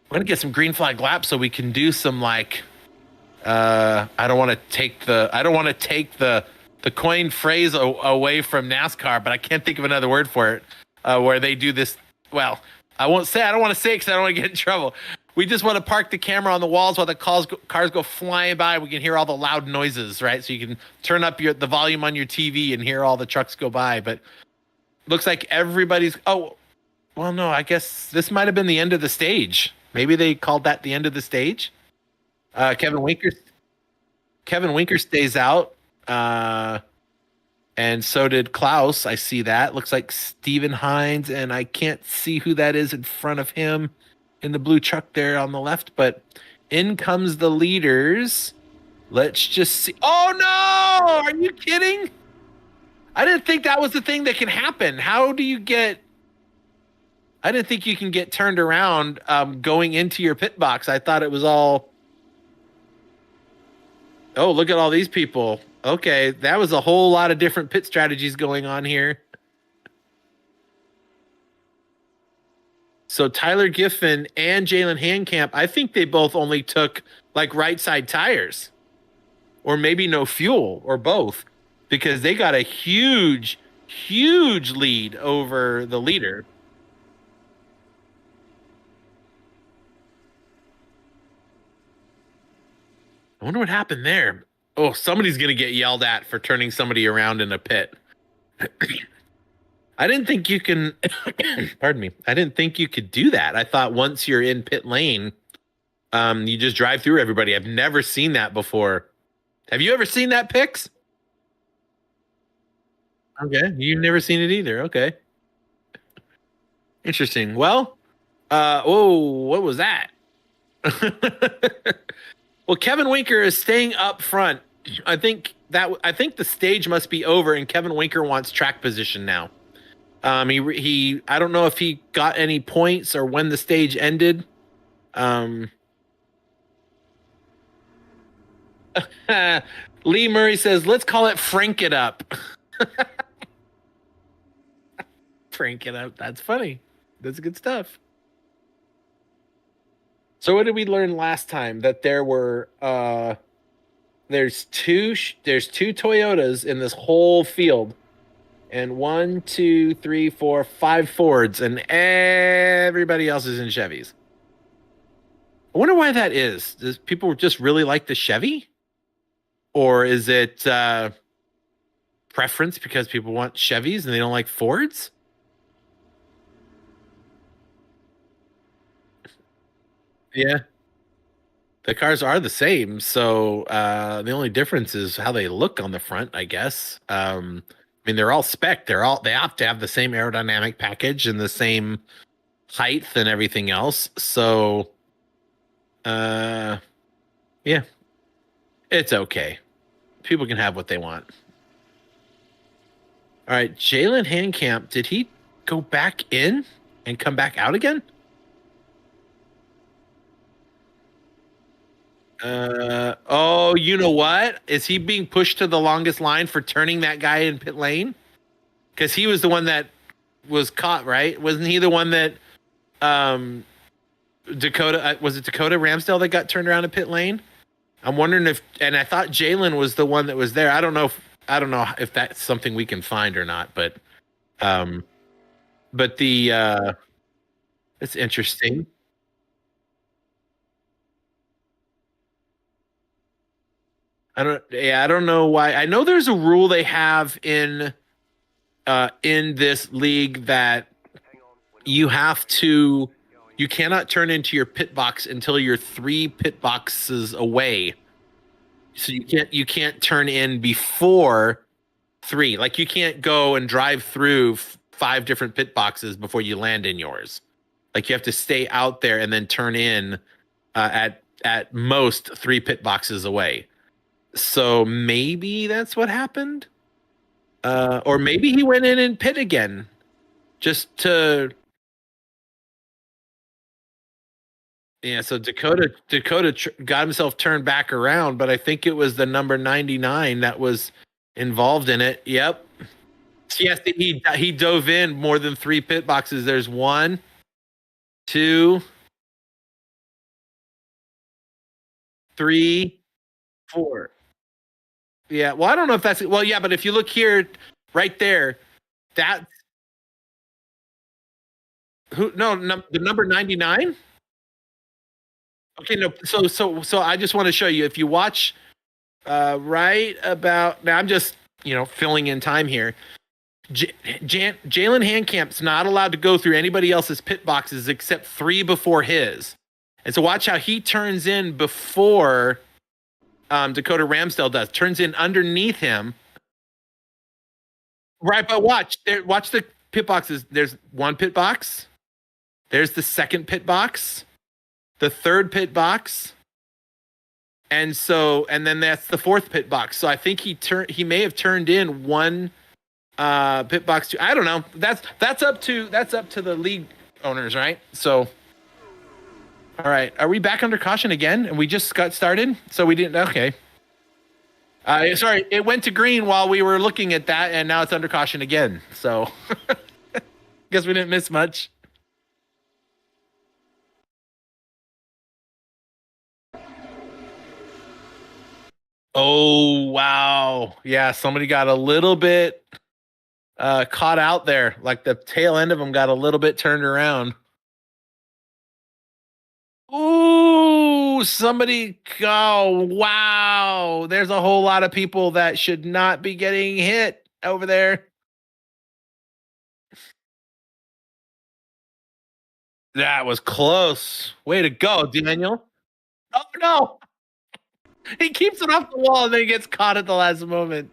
[SPEAKER 1] We're going to get some green flag laps so we can do some, like, I don't want to take the coined phrase away from NASCAR, but I can't think of another word for it, where they do this. Well, I don't want to say it because I don't want to get in trouble. We just want to park the camera on the walls while the cars go flying by. We can hear all the loud noises, right? So you can turn up the volume on your TV and hear all the trucks go by. But looks like everybody's. Oh, well, no, I guess this might have been the end of the stage. Maybe they called that the end of the stage. Kevin Winker stays out. And so did Klaus. I see that. Looks like Steven Hines, and I can't see who that is in front of him in the blue truck there on the left, but in comes the leaders. Let's just see. Oh no! Are you kidding? I didn't think that was the thing that can happen. How do you get I didn't think you can get turned around going into your pit box. I thought it was all. Oh, look at all these people. Okay, that was a whole lot of different pit strategies going on here. So Tyler Giffen and Jalen Handcamp, I think they both only took like right side tires, or maybe no fuel, or both, because they got a huge, huge lead over the leader. I wonder what happened there. Oh, somebody's gonna get yelled at for turning somebody around in a pit. I didn't think you can. Pardon me. I didn't think you could do that. I thought once you're in pit lane, you just drive through everybody. I've never seen that before. Have you ever seen that, Pix? Okay, you've never seen it either. Okay, interesting. Well, oh, what was that? Well, Kevin Winker is staying up front. I think the stage must be over, and Kevin Winker wants track position now. I don't know if he got any points or when the stage ended. Lee Murray says, "Let's call it Frank It Up." Frank It Up. That's funny. That's good stuff. So what did we learn last time? That there were there's two Toyotas in this whole field, and 1, 2, 3, 4, 5 Fords, and everybody else is in Chevys. I wonder why that is. Does people just really like the Chevy? Or is it preference because people want Chevys and they don't like Fords? Yeah. The cars are the same, so the only difference is how they look on the front, I guess. I mean, they're all spec. They have to have the same aerodynamic package and the same height and everything else. So, yeah, it's okay. People can have what they want. All right, Jalen Handcamp, did he go back in and come back out again? Oh, you know what? Is he being pushed to the longest line for turning that guy in pit lane? Because he was the one that was caught, right? Wasn't he the one that Dakota was it Dakota Ramsdale that got turned around in pit lane? I'm wondering if, and I thought Jalen was the one that was there. I don't know if that's something we can find or not, um, but it's interesting. I don't know why. I know there's a rule they have in this league that you have to you cannot turn into your pit box until you're 3 pit boxes away. So you can't turn in before 3. Like you can't go and drive through 5 different pit boxes before you land in yours. Like you have to stay out there and then turn in at most 3 pit boxes away. So maybe that's what happened. Or maybe he went in and pit again just to. Yeah, so Dakota got himself turned back around, but I think it was the number 99 that was involved in it. Yep. Yes, he dove in more than 3 pit boxes. There's 1, 2, 3, 4. Yeah. Well, I don't know if that's well. Yeah, but if you look here, right there, that who? No, the number 99. Okay, no. So I just want to show you. If you watch, right about now, I'm just filling in time here. Jalen Handcamp's not allowed to go through anybody else's pit boxes except 3 before his. And so watch how he turns in before Dakota Ramsdale does. Turns in underneath him. Right, but watch the pit boxes. There's 1 pit box. There's the 2nd pit box. The 3rd pit box. And then that's the 4th pit box. So I think he may have turned in 1 pit box 2. I don't know. That's up to the league owners, right? So, all right, are we back under caution again? And we just got started, so we didn't. Okay. Sorry, it went to green while we were looking at that, and now it's under caution again. So, guess we didn't miss much. Oh wow, yeah, somebody got a little bit caught out there. Like the tail end of them got a little bit turned around. Ooh, somebody. Oh, wow. There's a whole lot of people that should not be getting hit over there. That was close. Way to go, Daniel. Oh, no. He keeps it off the wall and then he gets caught at the last moment.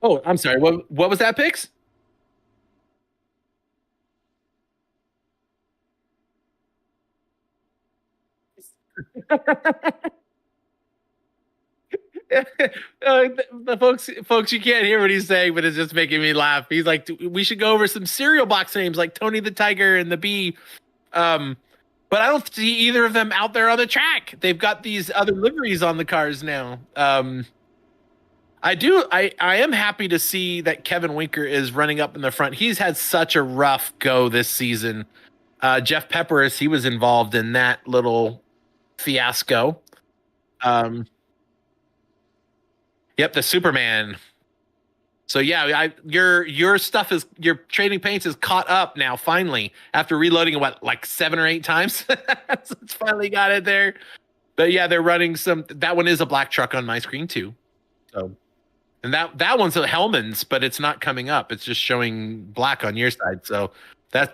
[SPEAKER 1] Oh, I'm sorry. What was that, Pix? The folks, you can't hear what he's saying, but it's just making me laugh. He's like, we should go over some cereal box names like Tony the Tiger and the Bee. Um, but I don't see either of them out there on the track. They've got these other liveries on the cars now. I am happy to see that Kevin Winker is running up in the front. He's had such a rough go this season. Jeff Peppers, he was involved in that little fiasco. Um, yep, the Superman. So yeah, your stuff is your trading paints is caught up now finally after reloading what like 7 or 8 times. So it's finally got it there. But yeah, they're running some. That one is a black truck on my screen too. So and that one's a Hellman's, but it's not coming up. It's just showing black on your side. So that's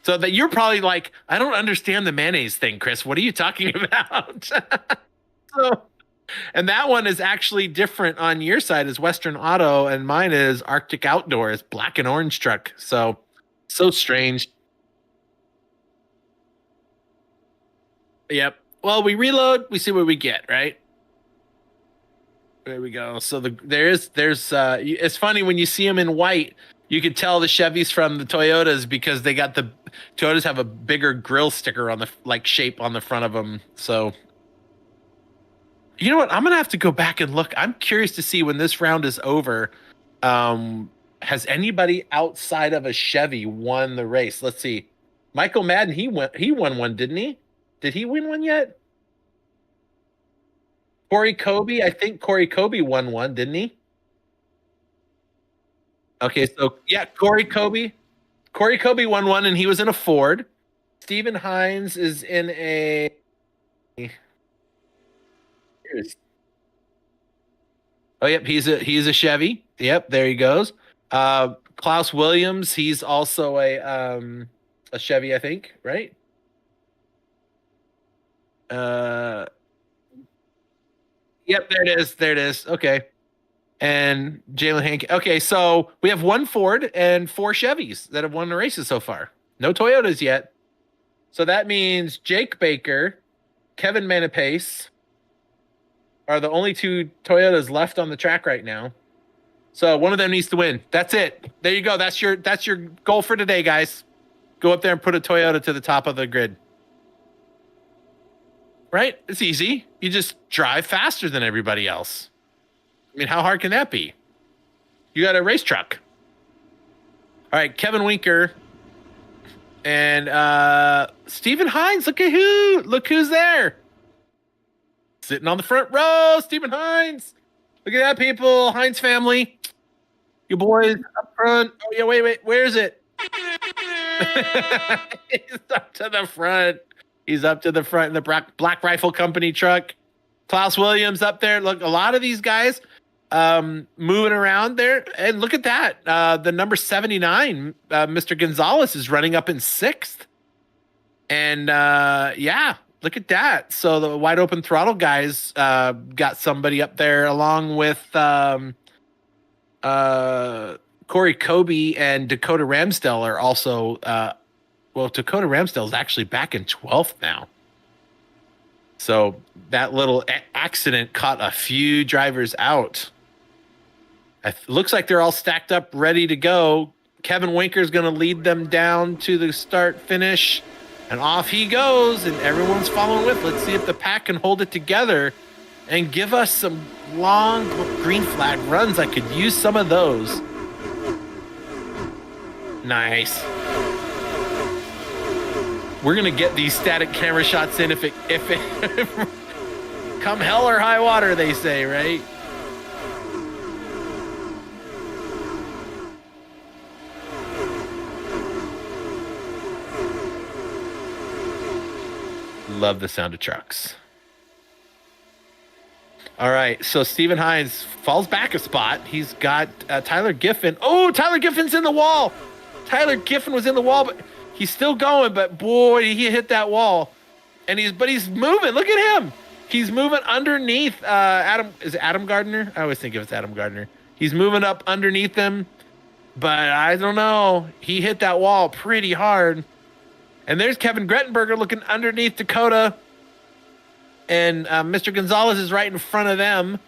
[SPEAKER 1] so that you're probably like, I don't understand the mayonnaise thing, Chris. What are you talking about? So and that one is actually different on your side is Western Auto, and mine is Arctic Outdoors, black and orange truck. So strange. Yep. Well, we reload, we see what we get, right? There we go. So there's it's funny when you see them in white, you could tell the Chevys from the Toyotas because they got the Toyotas have a bigger grill sticker on the like shape on the front of them. So you know what? I'm gonna have to go back and look. I'm curious to see when this round is over. Has anybody outside of a Chevy won the race? Let's see. Michael Madden, he won one, didn't he? Did he win one yet? Corey Kobe, I think Corey Kobe won one, didn't he? Okay, so yeah, Corey Kobe won one, and he was in a Ford. Stephen Hines is in a. Oh, yep, he's a Chevy. Yep, there he goes. Klaus Williams, he's also a Chevy, I think, right? Uh, yep, there it is. There it is. Okay. And Jalen Hank. Okay, so we have one Ford and 4 Chevys that have won the races so far. No Toyotas yet. So that means Jake Baker, Kevin Manapace are the only 2 Toyotas left on the track right now. So one of them needs to win. That's it. There you go. That's your goal for today, guys. Go up there and put a Toyota to the top of the grid. Right? It's easy. You just drive faster than everybody else. I mean, how hard can that be? You got a race truck. All right, Kevin Winker and Stephen Hines. Look who's there. Sitting on the front row, Stephen Hines. Look at that, people. Hines family. You boys up front. Oh, yeah, wait. Where is it? He's up to the front. He's up to the front in the Black Rifle Company truck. Klaus Williams up there. Look, a lot of these guys moving around there. And look at that. The number 79, Mr. Gonzalez, is running up in 6th. And yeah, look at that. So the wide open throttle guys got somebody up there along with Corey Kobe and Dakota Ramsdell are also well, Dakota Ramsdell is actually back in 12th now. So that little accident caught a few drivers out. Looks like they're all stacked up, ready to go. Kevin Winker's going to lead them down to the start finish, and off he goes, and everyone's following with. Let's see if the pack can hold it together and give us some long green flag runs. I could use some of those. Nice. We're going to get these static camera shots in if it come hell or high water, they say, right? Love the sound of trucks. All right, so Stephen Hines falls back a spot. He's got Tyler Giffen. Oh, Tyler Giffen's in the wall. Tyler Giffen was in the wall, but he's still going. But boy, he hit that wall, and he's moving. Look at him. He's moving underneath Adam. Is it Adam Gardner? I always think it's Adam Gardner. He's moving up underneath him, but I don't know. He hit that wall pretty hard. And there's Kevin Grettenberger looking underneath Dakota. And Mr. Gonzalez is right in front of them.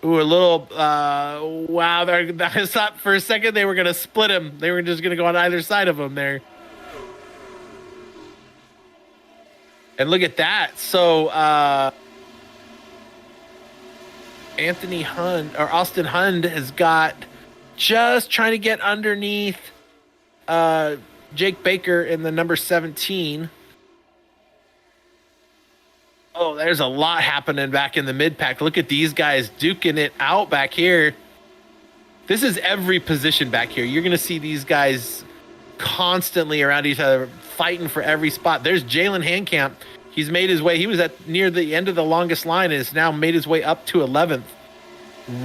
[SPEAKER 1] Ooh, a little, wow. I thought for a second they were going to split him. They were just going to go on either side of him there. And look at that. So, Austin Hund has got just trying to get underneath Jake Baker in the number 17. Oh, there's a lot happening back in the mid-pack. Look at these guys duking it out back here. This is every position back here. You're going to see these guys constantly around each other, fighting for every spot. There's Jalen Handcamp. He's made his way. He was at near the end of the longest line and has now made his way up to 11th.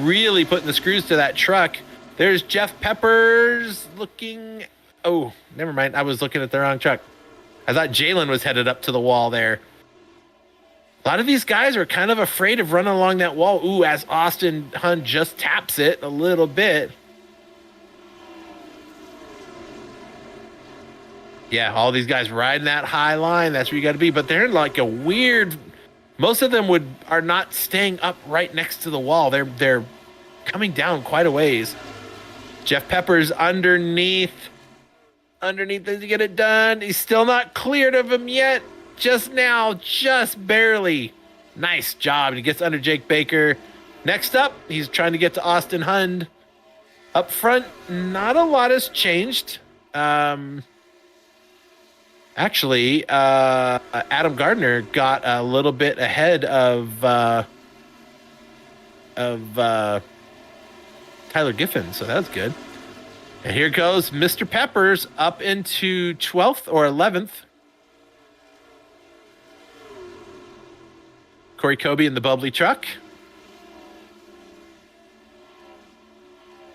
[SPEAKER 1] Really putting the screws to that truck. There's Jeff Peppers looking... Oh, never mind. I was looking at the wrong truck. I thought Jalen was headed up to the wall there. A lot of these guys are kind of afraid of running along that wall. Ooh, as Austin Hunt just taps it a little bit. Yeah, all these guys riding that high line. That's where you got to be. But they're like a weird... Most of them are not staying up right next to the wall. They're coming down quite a ways. Jeff Peppers underneath to get it done. He's still not cleared of him yet. Just now, just barely. Nice job. He gets under Jake Baker. Next up, he's trying to get to Austin Hund. Up front, not a lot has changed. Actually, Adam Gardner got a little bit ahead of Tyler Giffen, so that's good. And here goes Mr. Peppers up into 12th or 11th. Corey Kobe in the bubbly truck.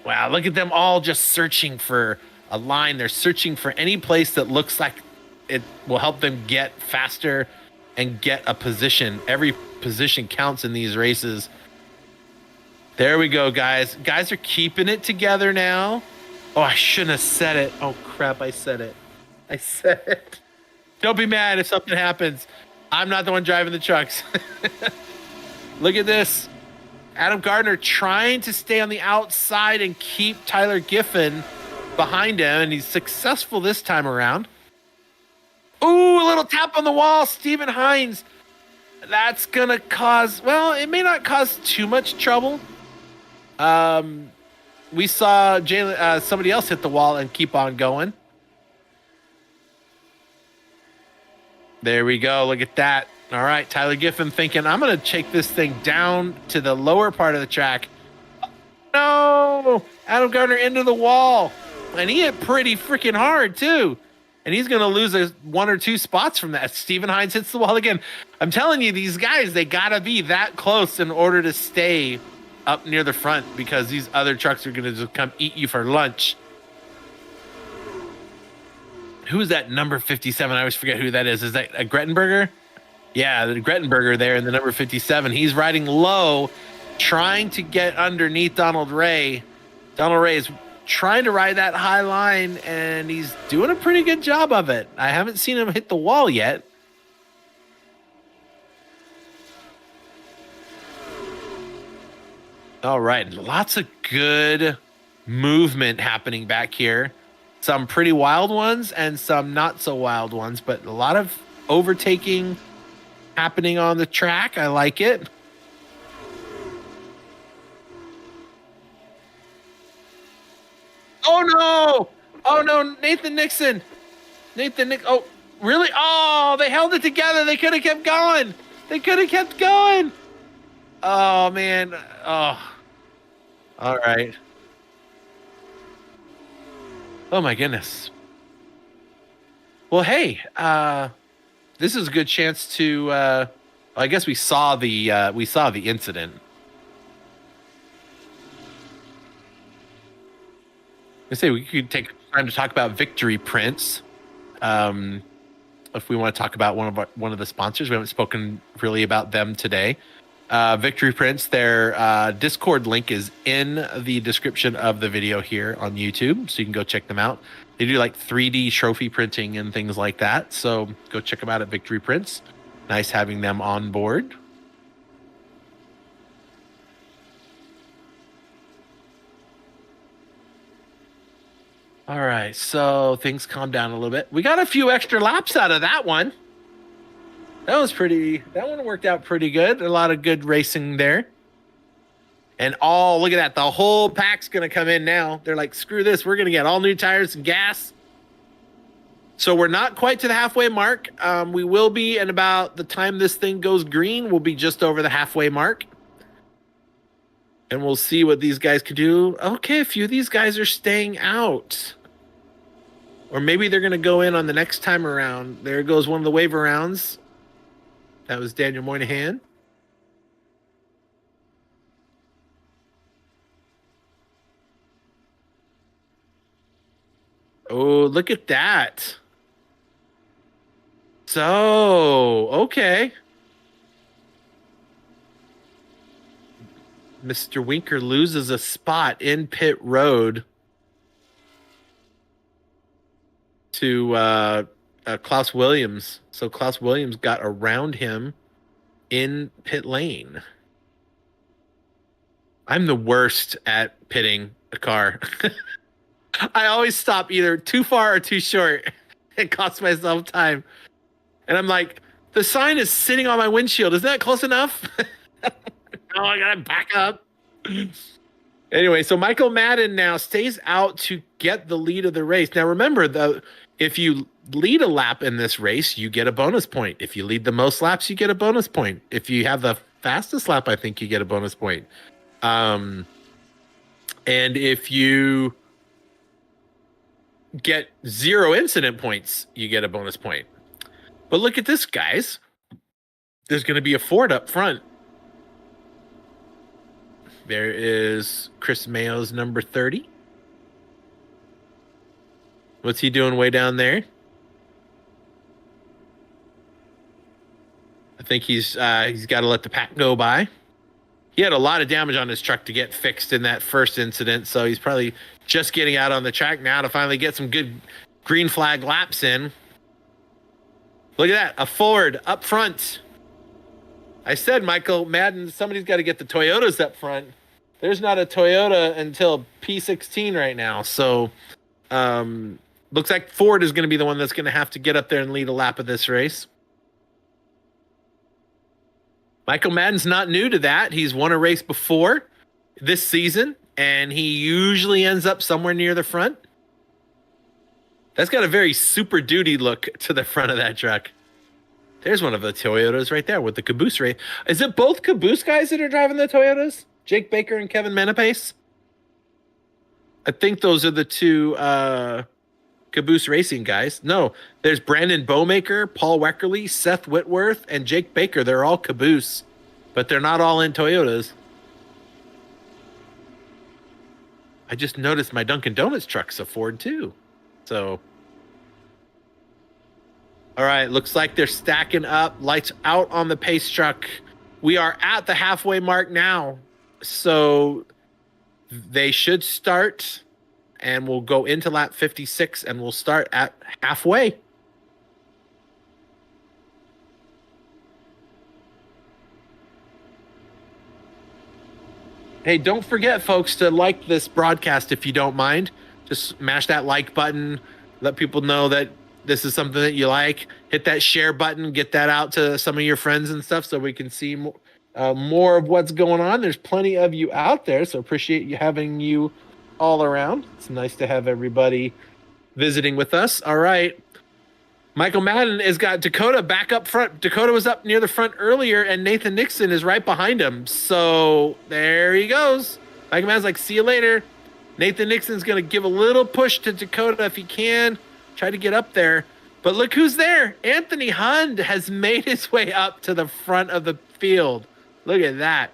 [SPEAKER 1] Wow, look at them all just searching for a line. They're searching for any place that looks like it will help them get faster and get a position. Every position counts in these races. There we go, guys. Guys are keeping it together now. Oh, I shouldn't have said it. Oh, crap, I said it. Don't be mad if something happens. I'm not the one driving the trucks. Look at this. Adam Gardner trying to stay on the outside and keep Tyler Giffen behind him, and he's successful this time around. Ooh, a little tap on the wall. Stephen Hines. That's going to cause... Well, it may not cause too much trouble. We saw somebody else hit the wall and keep on going. There we go. Look at that. All right, Tyler Giffen thinking, I'm going to take this thing down to the lower part of the track. No! Adam Gardner into the wall. And he hit pretty freaking hard, too. And he's going to lose one or two spots from that. Stephen Hines hits the wall again. I'm telling you, these guys, they got to be that close in order to stay up near the front, because these other trucks are going to just come eat you for lunch. Who is that number 57? I always forget who that is. Is that a Grettenberger? Yeah, the Grettenberger there in the number 57. He's riding low, trying to get underneath Donald Ray. Donald Ray is trying to ride that high line, and he's doing a pretty good job of it. I haven't seen him hit the wall yet. All right, lots of good movement happening back here. Some pretty wild ones and some not so wild ones, but a lot of overtaking happening on the track. I like it. Oh no! Oh no, Nathan Nixon. Nathan Nick. Oh, really? Oh, they held it together. They could have kept going. They could have kept going. Oh man. Oh. All right. Oh my goodness. Well, hey, this is a good chance to I guess we saw the incident. I say we could take time to talk about Victory Prints. Um, if we want to talk about one of the sponsors, we haven't spoken really about them today. Victory Prints, their Discord link is in the description of the video here on YouTube, so you can go check them out. They do like 3D trophy printing and things like that, so go check them out at Victory Prints. Nice having them on board. All right, so things calm down a little bit. We got a few extra laps out of that one. That one worked out pretty good. A lot of good racing there. And oh, look at that. The whole pack's going to come in now. They're like, screw this. We're going to get all new tires and gas. So we're not quite to the halfway mark. We will be, and about the time this thing goes green, we'll be just over the halfway mark. And we'll see what these guys can do. Okay, a few of these guys are staying out. Or maybe they're going to go in on the next time around. There goes one of the waiver rounds. That was Daniel Moynihan. Oh, look at that. So, okay. Mr. Winker loses a spot in pit road to Klaus Williams. So Klaus Williams got around him in pit lane. I'm the worst at pitting a car. I always stop either too far or too short. It costs myself time. And I'm like, the sign is sitting on my windshield. Is that close enough? Oh, I gotta back up. Anyway, so Michael Madden now stays out to get the lead of the race. Now remember, if you lead a lap in this race, you get a bonus point. If you lead the most laps, you get a bonus point. If you have the fastest lap, I think you get a bonus point. And if you get 0 incident points, you get a bonus point. But look at this, guys. There's going to be a Ford up front. There is Chris Mayo's number 30. What's he doing way down there? I think he's got to let the pack go by. He had a lot of damage on his truck to get fixed in that first incident, so he's probably just getting out on the track now to finally get some good green flag laps in. Look at that, a Ford up front. I said, Michael Madden, somebody's got to get the Toyotas up front. There's not a Toyota until P16 right now, so looks like Ford is going to be the one that's going to have to get up there and lead a lap of this race. Michael Madden's not new to that. He's won a race before this season, and he usually ends up somewhere near the front. That's got a very Super Duty look to the front of that truck. There's one of the Toyotas right there with the Caboose race. Is it both Caboose guys that are driving the Toyotas? Jake Baker and Kevin Menapace? I think those are the two Caboose Racing guys. No, there's Brandon Bowmaker, Paul Weckerly, Seth Whitworth, and Jake Baker. They're all Caboose, but they're not all in Toyotas. I just noticed my Dunkin' Donuts truck's a Ford too. So, all right, looks like they're stacking up. Lights out on the pace truck. We are at the halfway mark now. So they should start, and we'll go into lap 56, and we'll start at halfway. Hey, don't forget, folks, to like this broadcast if you don't mind. Just mash that like button. Let people know that this is something that you like. Hit that share button. Get that out to some of your friends and stuff so we can see more of what's going on. There's plenty of you out there, so appreciate you having you all around. It's nice to have everybody visiting with us. All right. Michael Madden has got Dakota back up front. Dakota was up near the front earlier, and Nathan Nixon is right behind him. So there he goes. Michael Madden's like, see you later. Nathan Nixon's going to give a little push to Dakota if he can. Try to get up there. But look who's there. Anthony Hund has made his way up to the front of the field. Look at that.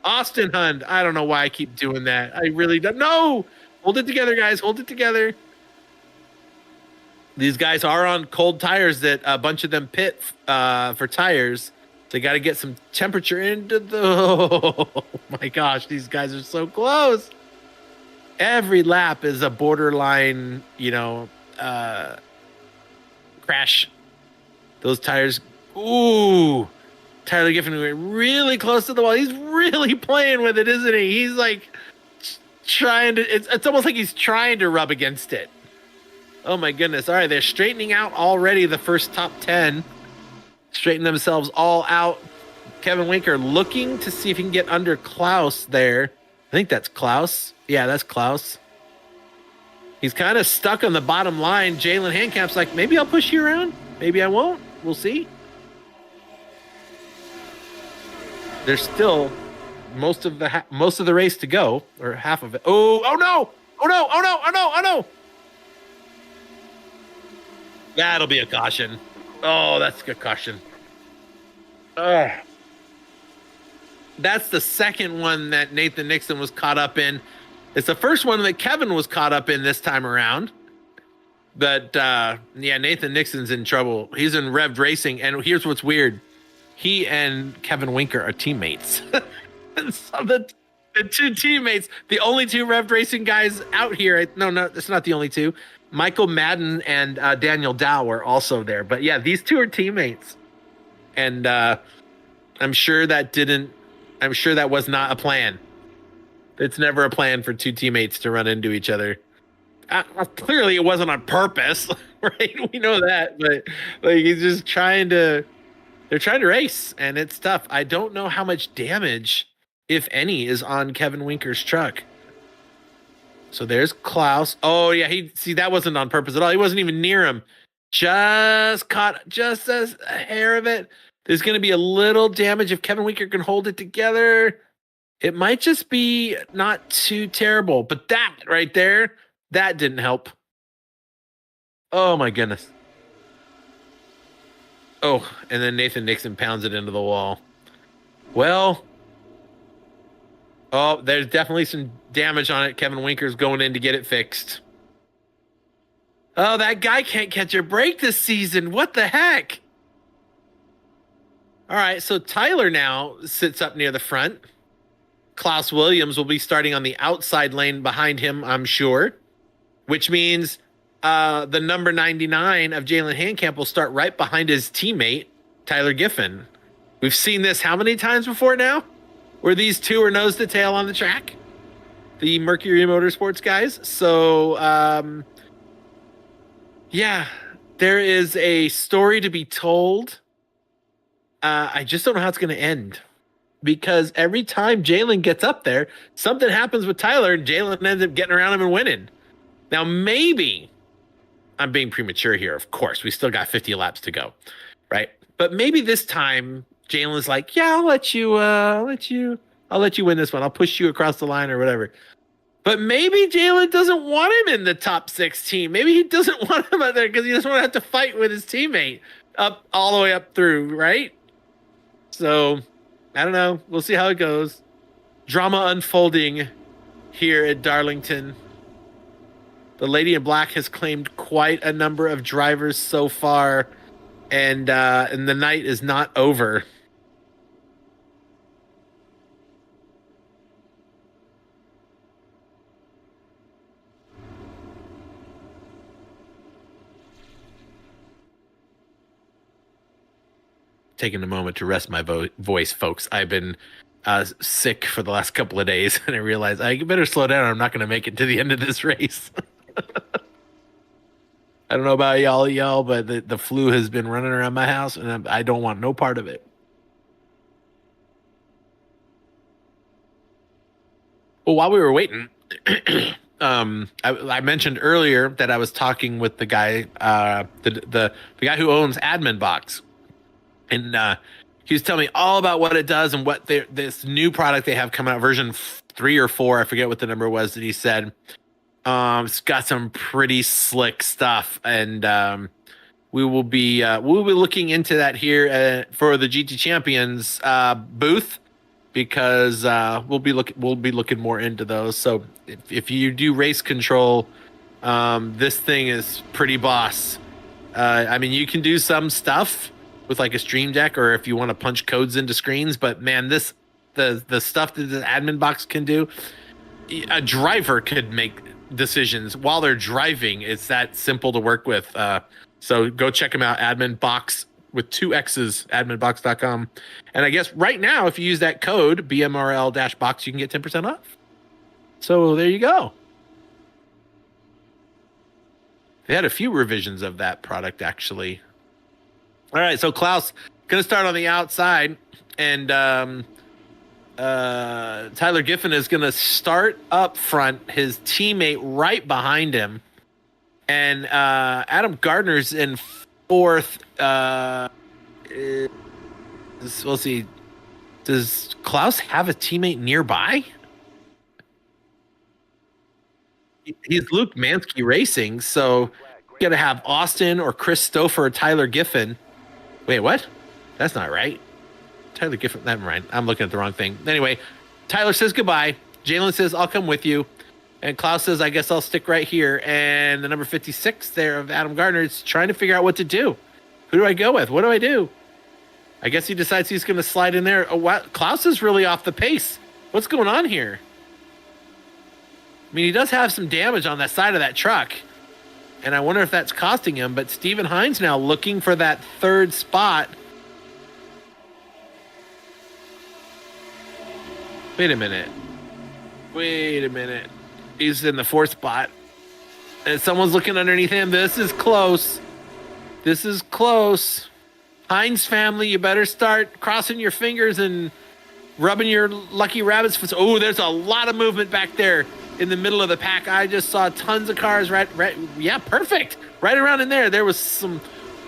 [SPEAKER 1] Austin Hund. I don't know why I keep doing that. I really don't. No. Hold it together, guys. Hold it together. These guys are on cold tires that a bunch of them pit for tires. They got to get some temperature into the. Oh my gosh, these guys are so close. Every lap is a borderline, crash. Those tires. Ooh, Tyler Giffen went really close to the wall. He's really playing with it, isn't he? He's like trying to. It's almost like he's trying to rub against it. Oh my goodness. All right, they're straightening out already the first top 10. Straighten themselves all out. Kevin Winker looking to see if he can get under Klaus there. I think that's Klaus. Yeah, that's Klaus. He's kind of stuck on the bottom line. Jalen Handcamp's like, maybe I'll push you around. Maybe I won't. We'll see. There's still most of the race to go, or half of it. Oh no! Oh no! Oh no! Oh no! Oh no! That'll be a caution. Oh, that's a good caution. That's the second one that Nathan Nixon was caught up in. It's the first one that Kevin was caught up in this time around. But yeah, Nathan Nixon's in trouble. He's in Rev Racing, and here's what's weird: he and Kevin Winker are teammates. And so the two teammates, the only two Rev Racing guys out here. No, it's not the only two. Michael Madden and Daniel Dow were also there. But yeah, these two are teammates. And I'm sure that was not a plan. It's never a plan for two teammates to run into each other. Clearly it wasn't on purpose, right? We know that, but like he's just they're trying to race, and it's tough. I don't know how much damage, if any, is on Kevin Winker's truck. So there's Klaus. Oh yeah, that wasn't on purpose at all. He wasn't even near him. Just caught just a hair of it. There's going to be a little damage if Kevin Winker can hold it together. It might just be not too terrible, but that right there, that didn't help. Oh my goodness. Oh, and then Nathan Nixon pounds it into the wall. Well, oh, there's definitely some damage on it. Kevin Winker's going in to get it fixed. Oh, that guy can't catch a break this season. What the heck? All right, so Tyler now sits up near the front. Klaus Williams will be starting on the outside lane behind him, I'm sure, which means the number 99 of Jalen Handcamp will start right behind his teammate, Tyler Giffen. We've seen this how many times before now? Where these two are nose to tail on the track? The Mercury Motorsports guys. So, yeah, there is a story to be told. I just don't know how it's going to end. Because every time Jalen gets up there, something happens with Tyler, and Jalen ends up getting around him and winning. Now, maybe I'm being premature here, of course. We still got 50 laps to go, right? But maybe this time Jalen's like, yeah, I'll let you win this one. I'll push you across the line or whatever. But maybe Jalen doesn't want him in the top 16. Maybe he doesn't want him out there because he doesn't want to have to fight with his teammate up all the way up through, right? So I don't know. We'll see how it goes. Drama unfolding here at Darlington. The Lady in Black has claimed quite a number of drivers so far, and the night is not over. Taking a moment to rest my voice, folks. I've been sick for the last couple of days, and I realized I better slow down. I'm not going to make it to the end of this race. I don't know about y'all, but the flu has been running around my house, and I don't want no part of it. Well, while we were waiting, I mentioned earlier that I was talking with the guy, the guy who owns Admin Box, and he was telling me all about what it does and what this new product they have coming out, version 3 or 4, I forget what the number was that he said. It's got some pretty slick stuff, and we'll be looking into that here for the GT Champions booth, because we'll be looking more into those. So if you do race control, this thing is pretty boss. I mean, you can do some stuff with like a Stream Deck, or if you want to punch codes into screens, but man, the stuff that the Admin Box can do, a driver could make decisions while they're driving. It's that simple to work with. So go check them out. Admin Box with 2 X's, adminbox.com. And I guess right now, if you use that code BMRL-box, you can get 10% off. So there you go. They had a few revisions of that product, actually. All right, so Klaus going to start on the outside, and Tyler Giffen is going to start up front, his teammate right behind him, and Adam Gardner's in 4th. We'll see. Does Klaus have a teammate nearby? He's Luke Mansky Racing, so you got to have Austin or Chris Stouffer or Tyler Giffen. Wait, what? That's not right. Tyler Giffen, never mind. I'm looking at the wrong thing. Anyway, Tyler says goodbye. Jalen says, I'll come with you. And Klaus says, I guess I'll stick right here. And the number 56 there of Adam Gardner is trying to figure out what to do. Who do I go with? What do I do? I guess he decides he's going to slide in there. Oh, wow. Klaus is really off the pace. What's going on here? I mean, he does have some damage on that side of that truck, and I wonder if that's costing him. But Steven Hines now looking for that 3rd spot. Wait a minute. He's in the 4th spot, and someone's looking underneath him. This is close. Hines family, you better start crossing your fingers and rubbing your lucky rabbit's foot. Oh, there's a lot of movement back there in the middle of the pack. I just saw tons of cars right. Yeah, perfect. Right around in there. There was some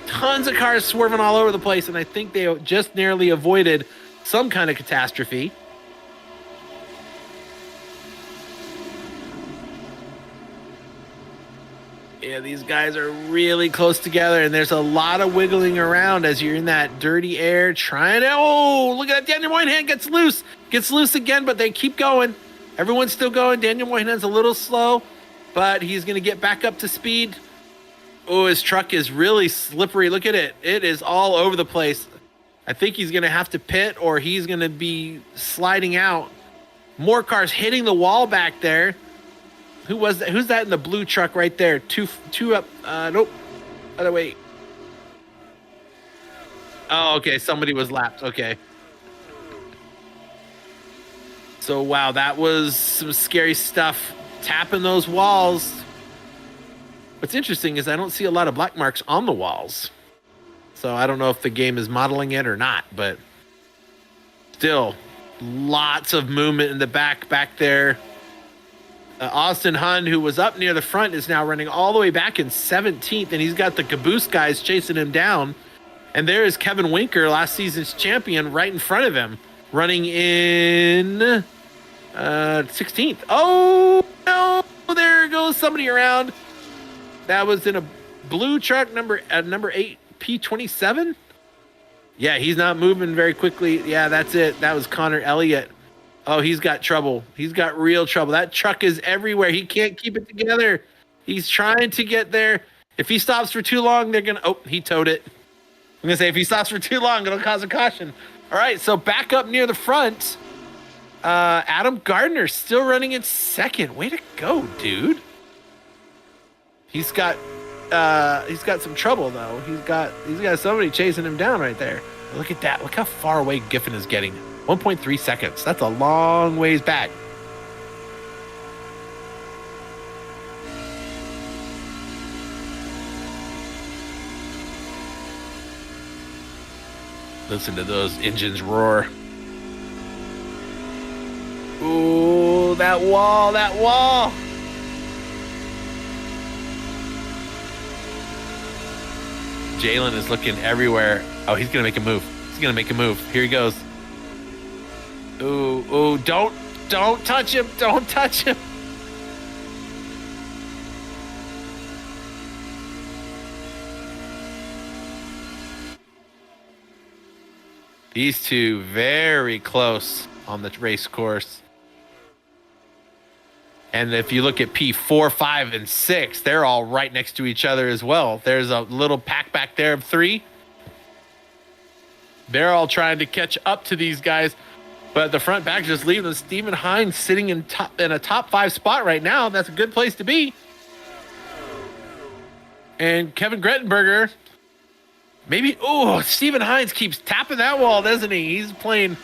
[SPEAKER 1] tons of cars swerving all over the place, and I think they just narrowly avoided some kind of catastrophe. Yeah, these guys are really close together, and there's a lot of wiggling around as you're in that dirty air trying to... Oh, look at that. Daniel Moynihan gets loose again, but they keep going. Everyone's still going. Daniel Moynihan's a little slow, but he's going to get back up to speed. Oh, his truck is really slippery. Look at it. It is all over the place. I think he's going to have to pit, or he's going to be sliding out. More cars hitting the wall back there. Who was that? Who's that in the blue truck right there? Two up. Nope. Other way. Oh, okay. Somebody was lapped. Okay. So, wow, that was some scary stuff. Tapping those walls. What's interesting is I don't see a lot of black marks on the walls. So I don't know if the game is modeling it or not, but still lots of movement in the back there. Austin Hunn, who was up near the front, is now running all the way back in 17th, and he's got the Caboose guys chasing him down. And there is Kevin Winker, last season's champion, right in front of him, running in 16th. Oh, no, there goes somebody around. That was in a blue truck, number 8, P27. Yeah, he's not moving very quickly. Yeah, that's it. That was Connor Elliott. Oh, he's got trouble. He's got real trouble. That truck is everywhere. He can't keep it together. He's trying to get there. If he stops for too long, they're going to... Oh, he towed it. I'm going to say, if he stops for too long, it'll cause a caution. All right, so back up near the front. Adam Gardner still running in 2nd. Way to go, dude. He's got some trouble, though. He's got somebody chasing him down right there. Look at that. Look how far away Giffen is getting. 1.3 seconds. That's a long ways back. Listen to those engines roar. Ooh, that wall, that wall. Jalen is looking everywhere. Oh, he's going to make a move. He's going to make a move. Here he goes. Ooh, don't touch him. Don't touch him. These two very close on the race course. And if you look at P4, 5, and 6, they're all right next to each other as well. There's a little pack back there of 3. They're all trying to catch up to these guys. But the front back just leaving Stephen Hines sitting in a top 5 spot right now. That's a good place to be. And Kevin Grettenberger, maybe, Stephen Hines keeps tapping that wall, doesn't he? He's playing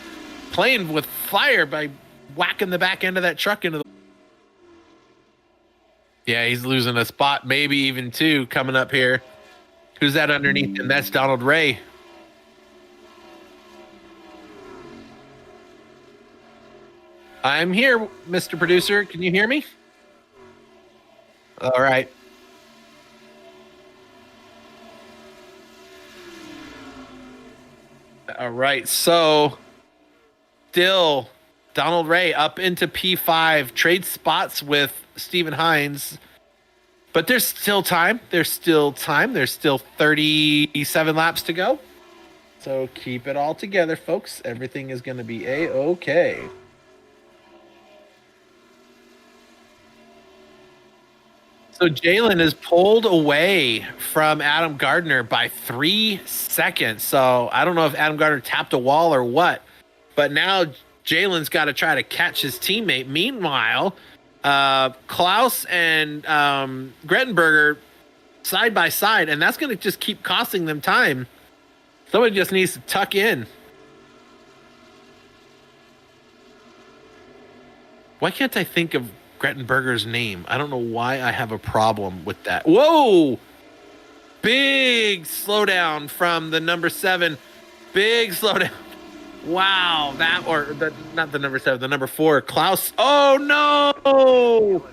[SPEAKER 1] with fire by whacking the back end of that truck into the... Yeah, he's losing a spot, maybe even 2 coming up here. Who's that underneath him? That's Donald Ray. I'm here, Mr. Producer. Can you hear me? All right. All right. So still Donald Ray up into P5, trade spots with Stephen Hines. But there's still time. There's still 37 laps to go. So keep it all together, folks. Everything is going to be A-okay. So Jalen is pulled away from Adam Gardner by 3 seconds. So I don't know if Adam Gardner tapped a wall or what, but now Jalen's got to try to catch his teammate. Meanwhile, Klaus and Grettenberger side by side, and that's going to just keep costing them time. Somebody just needs to tuck in. Why can't I think of Grettenberger's name? I don't know why I have a problem with that. Whoa! Big slowdown from the number 7. Big slowdown. Wow, not the number 7, the number 4, Klaus. Oh no!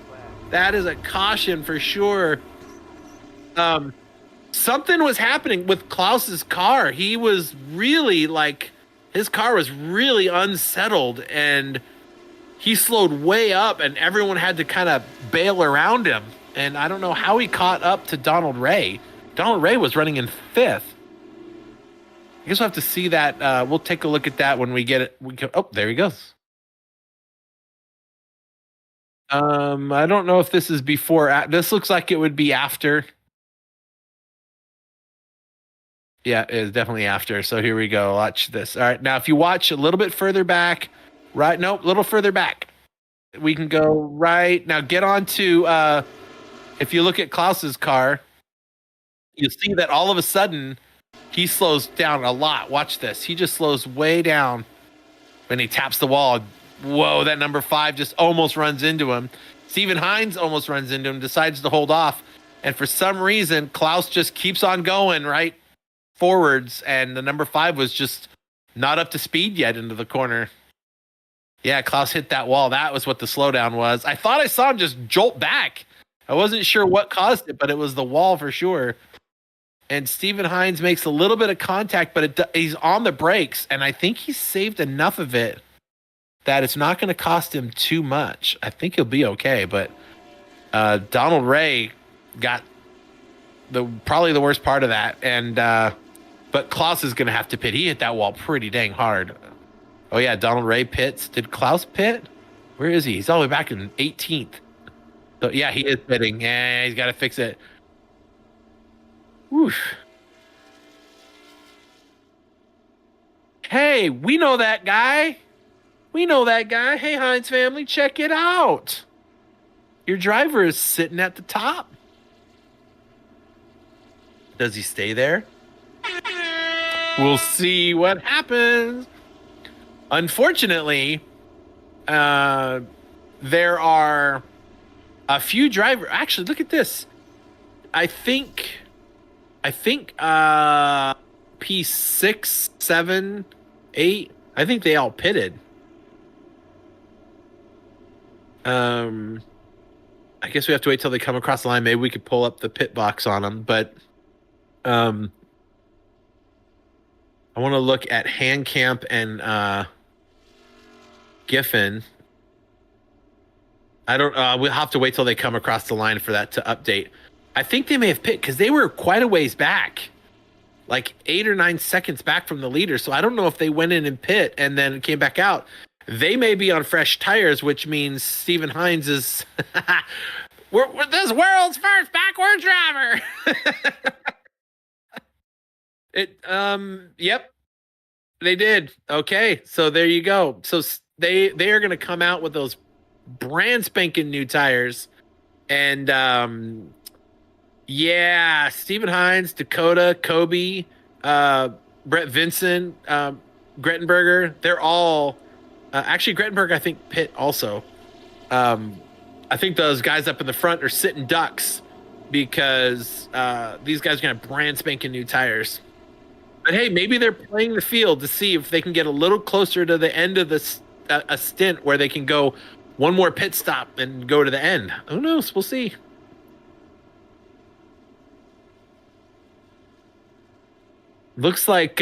[SPEAKER 1] That is a caution for sure. Something was happening with Klaus's car. He was really his car was really unsettled, and he slowed way up, and everyone had to kind of bail around him. And I don't know how he caught up to Donald Ray. Donald Ray was running in 5th. I guess we'll have to see that. We'll take a look at that when we get it. There he goes. I don't know if this is before. This looks like it would be after. Yeah, it's definitely after. So here we go. Watch this. All right. Now, if you watch a little bit further back, a little further back, we can go right now. Get on to, if you look at Klaus's car, you'll see that all of a sudden he slows down a lot. Watch this. He just slows way down when he taps the wall. Whoa, that number 5 just almost runs into him. Stephen Hines almost runs into him, decides to hold off. And for some reason, Klaus just keeps on going right forwards. And the number 5 was just not up to speed yet into the corner. Yeah, Klaus hit that wall. That was what the slowdown was. I thought I saw him just jolt back. I wasn't sure what caused it, but it was the wall for sure. And Stephen Hines makes a little bit of contact, but he's on the brakes, and I think he's saved enough of it that it's not going to cost him too much. I think he'll be okay, but Donald Ray got probably the worst part of that, and but Klaus is going to have to pit. He hit that wall pretty dang hard. Oh, yeah, Donald Ray pits. Did Klaus pit? Where is he? He's all the way back in 18th. So, yeah, he is pitting. Yeah, he's got to fix it. Whew. Hey, we know that guy. Hey, Hines family, check it out. Your driver is sitting at the top. Does he stay there? We'll see what happens. Unfortunately, there are a few drivers. Actually, look at this. I think P6, 7, 8. I think they all pitted. I guess we have to wait till they come across the line. Maybe we could pull up the pit box on them, but I want to look at Handcamp and Giffen. I don't. We'll have to wait till they come across the line for that to update. I think they may have pit because they were quite a ways back, like 8 or 9 seconds back from the leader. So I don't know if they went in and pit and then came back out. They may be on fresh tires, which means Stephen Hines is we're this world's first backwards driver. Yep, they did. Okay, so there you go. So they are going to come out with those brand spanking new tires, and yeah, Stephen Hines, Dakota, Kobe, Brett Vincent, Grettenberger. They're all actually Grettenberger. I think pit also. I think those guys up in the front are sitting ducks because these guys are going to have brand spanking new tires. But hey, maybe they're playing the field to see if they can get a little closer to the end of this a stint where they can go one more pit stop and go to the end. Who knows? We'll see. Looks like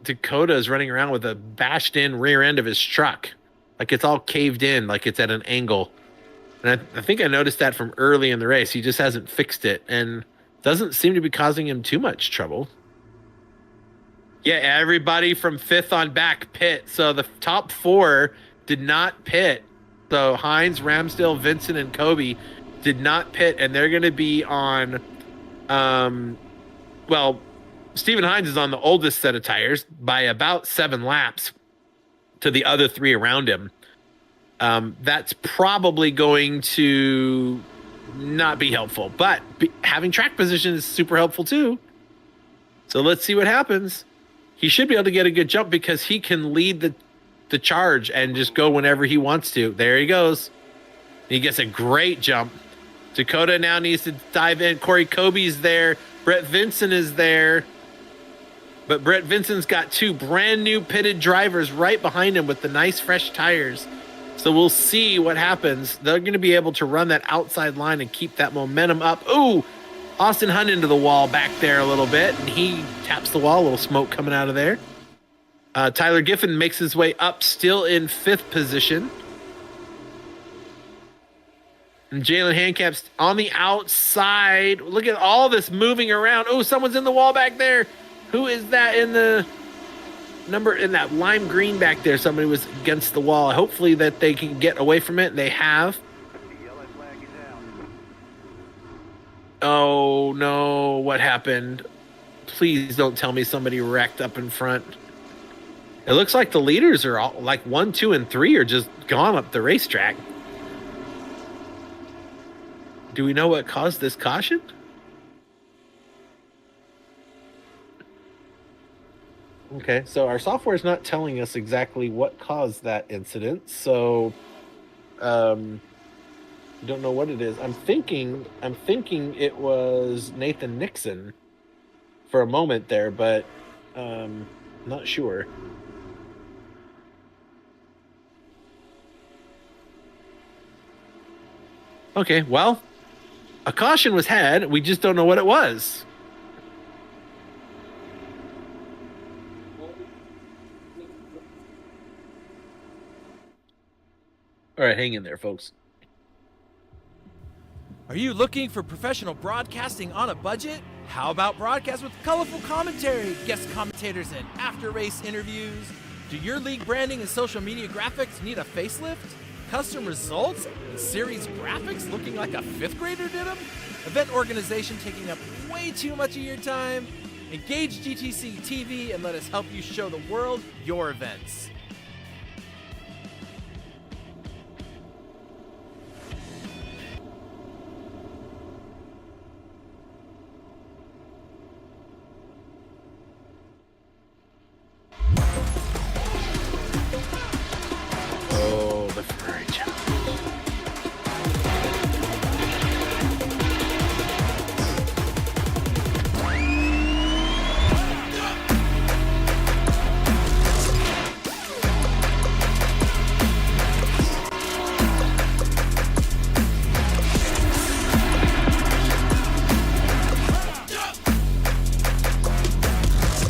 [SPEAKER 1] Dakota is running around with a bashed in rear end of his truck. Like it's all caved in, like it's at an angle. And I think I noticed that from early in the race. He just hasn't fixed it and doesn't seem to be causing him too much trouble. Yeah, everybody from 5th on back pit. So the top 4 did not pit. So Hines, Ramsdale, Vincent, and Kobe did not pit, and they're going to be on, well, Stephen Hines is on the oldest set of tires by about 7 laps to the other 3 around him. That's probably going to not be helpful, but having track position is super helpful too. So let's see what happens. He should be able to get a good jump because he can lead the charge and just go whenever he wants to. There he goes. He gets a great jump. Dakota now needs to dive in. Corey Kobe's there. Brett Vincent is there. But Brett Vincent's got 2 brand new pitted drivers right behind him with the nice fresh tires. So we'll see what happens. They're going to be able to run that outside line and keep that momentum up. Ooh, Austin Hunt into the wall back there a little bit, and he taps the wall. A little smoke coming out of there. Tyler Giffen makes his way up, still in 5th position. And Jalen Handcamp's on the outside. Look at all this moving around. Oh, someone's in the wall back there. Who is that in the number in that lime green back there? Somebody was against the wall. Hopefully that they can get away from it. They have. Oh, no. What happened? Please don't tell me somebody wrecked up in front. It looks like the leaders are all like 1, 2, and 3 are just gone up the racetrack. Do we know what caused this caution? Okay, so our software is not telling us exactly what caused that incident. So, don't know what it is. I'm thinking it was Nathan Nixon for a moment there, but not sure. Okay, well, a caution was had. We just don't know what it was. All right, hang in there, folks.
[SPEAKER 2] Are you looking for professional broadcasting on a budget? How about broadcast with colorful commentary, guest commentators, and after-race interviews? Do your league branding and social media graphics need a facelift? Custom results and series graphics looking like a 5th grader did them? Event organization taking up way too much of your time? Engage GTCtv and let us help you show the world your events.
[SPEAKER 1] Ferrari challenge.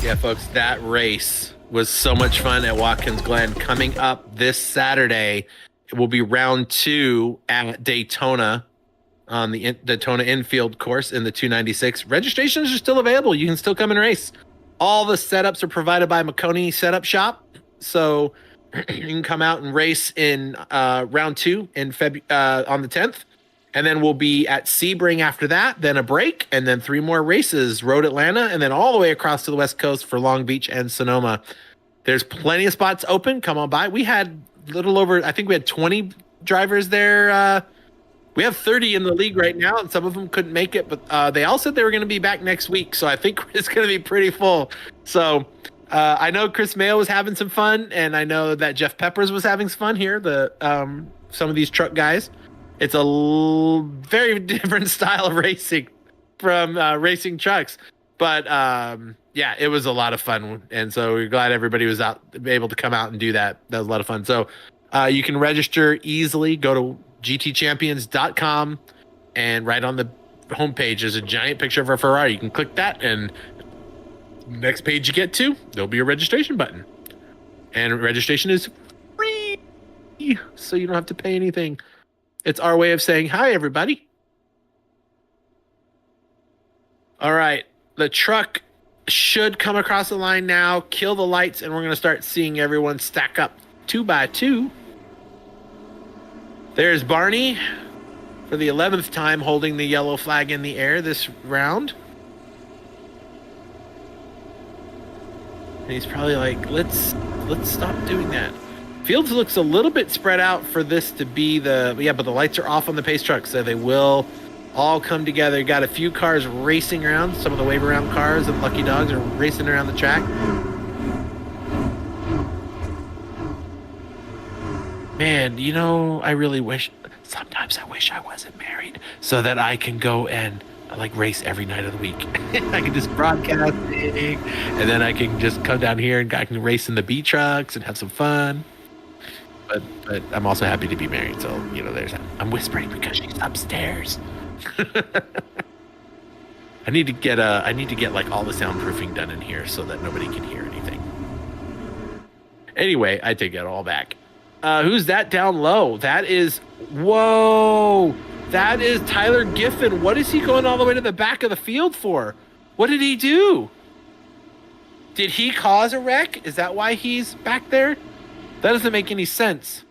[SPEAKER 1] Yeah, folks, that race was so much fun at Watkins Glen. Coming up this Saturday, it will be round 2 at Daytona on the Daytona infield course in the 296. Registrations are still available. You can still come and race. All the setups are provided by McConey Setup Shop. So you can come out and race in round 2 in on the 10th. And then we'll be at Sebring after that, then a break, and then 3 more races, Road Atlanta, and then all the way across to the West Coast for Long Beach and Sonoma. There's plenty of spots open. Come on by. We had little over, I think we had 20 drivers there. We have 30 in the league right now, and some of them couldn't make it, but they all said they were going to be back next week. So I think it's going to be pretty full. So I know Chris Mayo was having some fun, and I know that Jeff Peppers was having some fun here, some of these truck guys. It's a very different style of racing from racing trucks. But yeah, it was a lot of fun. And so we're glad everybody was able to come out and do that. That was a lot of fun. So you can register easily. Go to GTChampions.com, and right on the homepage is a giant picture of a Ferrari. You can click that, and next page you get to, there'll be a registration button. And registration is free, so you don't have to pay anything. It's our way of saying hi, everybody. All right. The truck should come across the line now, kill the lights, and we're going to start seeing everyone stack up 2 by 2. There's Barney for the 11th time holding the yellow flag in the air this round. And he's probably like, let's stop doing that. Fields looks a little bit spread out for this to be but the lights are off on the pace truck, so they will all come together. Got a few cars racing around. Some of the wave around cars and Lucky Dogs are racing around the track. Man, I really wish, sometimes I wish I wasn't married so that I can go and race every night of the week. I can just broadcast it, and then I can just come down here and I can race in the B trucks and have some fun. But I'm also happy to be married, so there's that. I'm whispering because she's upstairs. I need to get all the soundproofing done in here so that nobody can hear anything. Anyway, I take it all back. Who's that down low? That is Tyler Giffen. What is he going all the way to the back of the field for? What did he do? Did he cause a wreck? Is that why he's back there? That doesn't make any sense.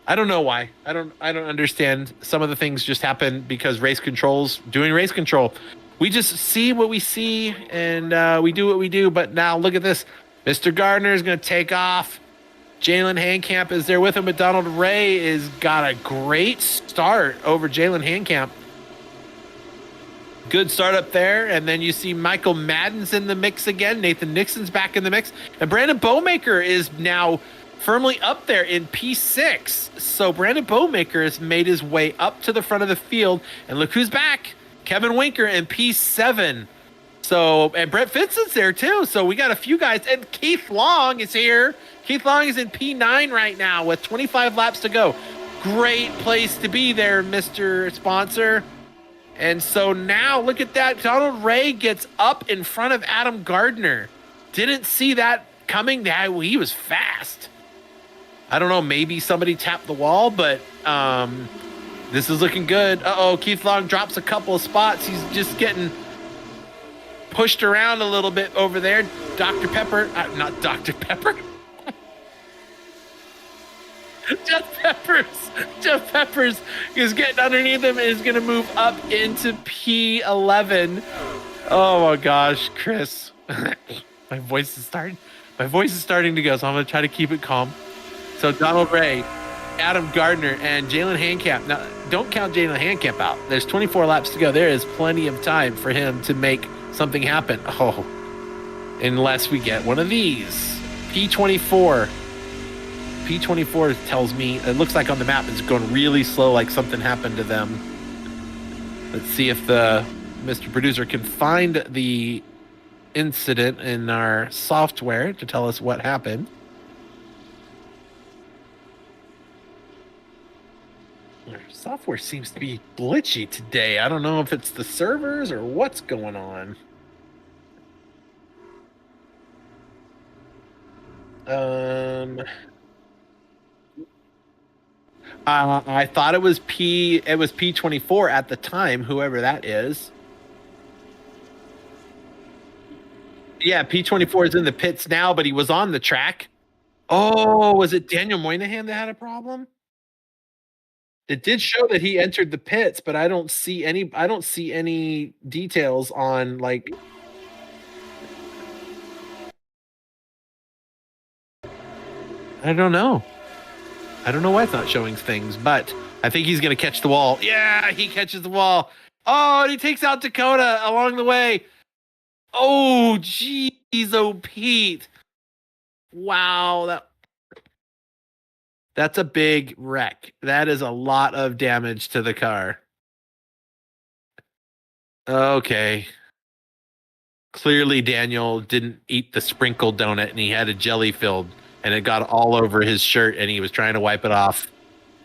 [SPEAKER 1] I don't know why. I don't understand. Some of the things just happen because race control's doing race control. We just see what we see, and we do what we do. But now look at this. Mr. Gardner is going to take off. Jalen Handcamp is there with him, but Donald Ray is got a great start over Jalen Handcamp. Good start up there, and then you see Michael Madden's in the mix again. Nathan Nixon's back in the mix, and Brandon Bowmaker is now firmly up there in P6. So Brandon Bowmaker has made his way up to the front of the field, and look who's back. Kevin Winker in P7. So, and Brett Fitz's there too. So we got a few guys, and Keith Long is here. Keith Long is in P9 right now with 25 laps to go. Great place to be there, Mr. Sponsor. And so now look at that. Donald Ray gets up in front of Adam Gardner. Didn't see that coming. He was fast. I don't know. Maybe somebody tapped the wall, but this is looking good. Keith Long drops a couple of spots. He's just getting pushed around a little bit over there. Dr. Pepper. Not Dr. Pepper. Jeff Peppers is getting underneath him and is going to move up into P11. Oh my gosh, Chris. My voice is starting to go, so I'm going to try to keep it calm. So Donald Ray, Adam Gardner, and Jalen Handcamp. Now, don't count Jalen Handcamp out. There's 24 laps to go. There is plenty of time for him to make something happen. Unless we get one of these. P24. P24 tells me it looks like on the map it's going really slow, like something happened to them. Let's see if the Mr. Producer can find the incident in our software to tell us what happened. Our software seems to be glitchy today. I don't know if it's the servers or what's going on. I thought it was P24 at the time, whoever that is. Yeah, P24 is in the pits now, but he was on the track. Oh, was it Daniel Moynihan that had a problem? It did show that he entered the pits, but I don't see any details on like. I don't know. I don't know why it's not showing things, but I think he's going to catch the wall. Yeah, he catches the wall. Oh, and he takes out Dakota along the way. Oh, geez, oh, Pete. Wow, that's a big wreck. That is a lot of damage to the car. Okay. Clearly, Daniel didn't eat the sprinkle donut and he had a jelly filled and it got all over his shirt and he was trying to wipe it off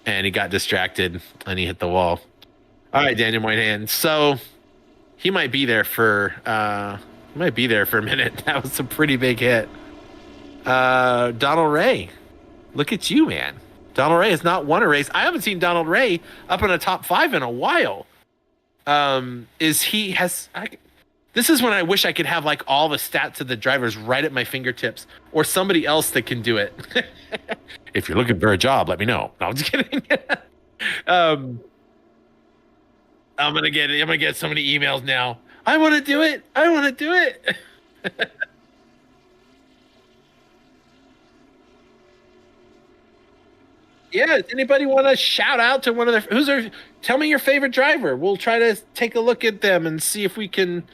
[SPEAKER 1] and he got distracted and he hit the wall. All right, Daniel Moynihan. So he might be there for a minute. That was a pretty big hit. Donald Ray. Look at you, man. Donald Ray has not won a race. I haven't seen Donald Ray up in a top 5 in a while. This is when I wish I could have like all the stats of the drivers right at my fingertips, or somebody else that can do it. If you're looking for a job, let me know. No, I'm just kidding. I'm gonna get so many emails now. I want to do it. I want to do it. Yeah, does anybody want to shout out to one of their tell me your favorite driver. We'll try to take a look at them and see if we can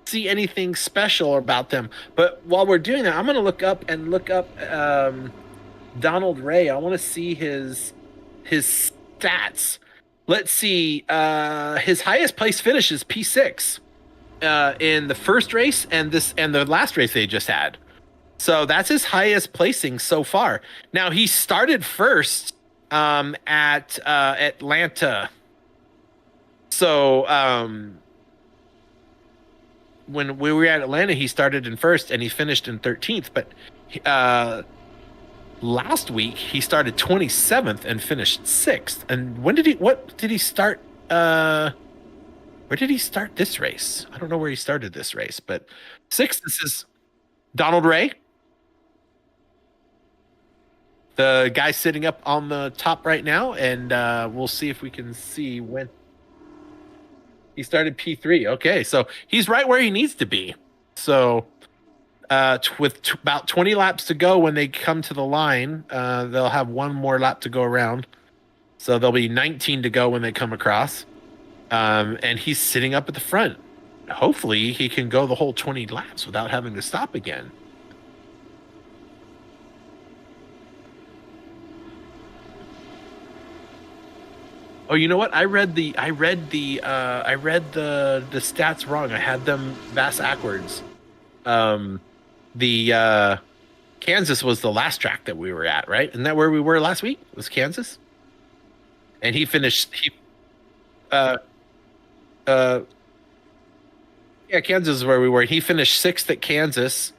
[SPEAKER 1] see anything special about them. But while we're doing that, I'm going to look up Donald Ray. I want to see his stats. Let's see. His highest place finish is P6 in the first race and the last race they just had. So that's his highest placing so far. Now he started first at Atlanta. So when we were at Atlanta, he started in first and he finished in 13th. But last week he started 27th and finished 6th. And what did he start? Where did he start this race? I don't know where he started this race, but 6th. This is Donald Ray, the guy sitting up on the top right now, and we'll see if we can see when he started P3. Okay, so he's right where he needs to be. So with about 20 laps to go when they come to the line, they'll have one more lap to go around. So there'll be 19 to go when they come across. And he's sitting up at the front. Hopefully he can go the whole 20 laps without having to stop again. Oh, you know what? I read the stats wrong. I had them backwards. The Kansas was the last track that we were at, right? Isn't that where we were last week? Was Kansas? And he finished. Kansas is where we were. He finished 6th at Kansas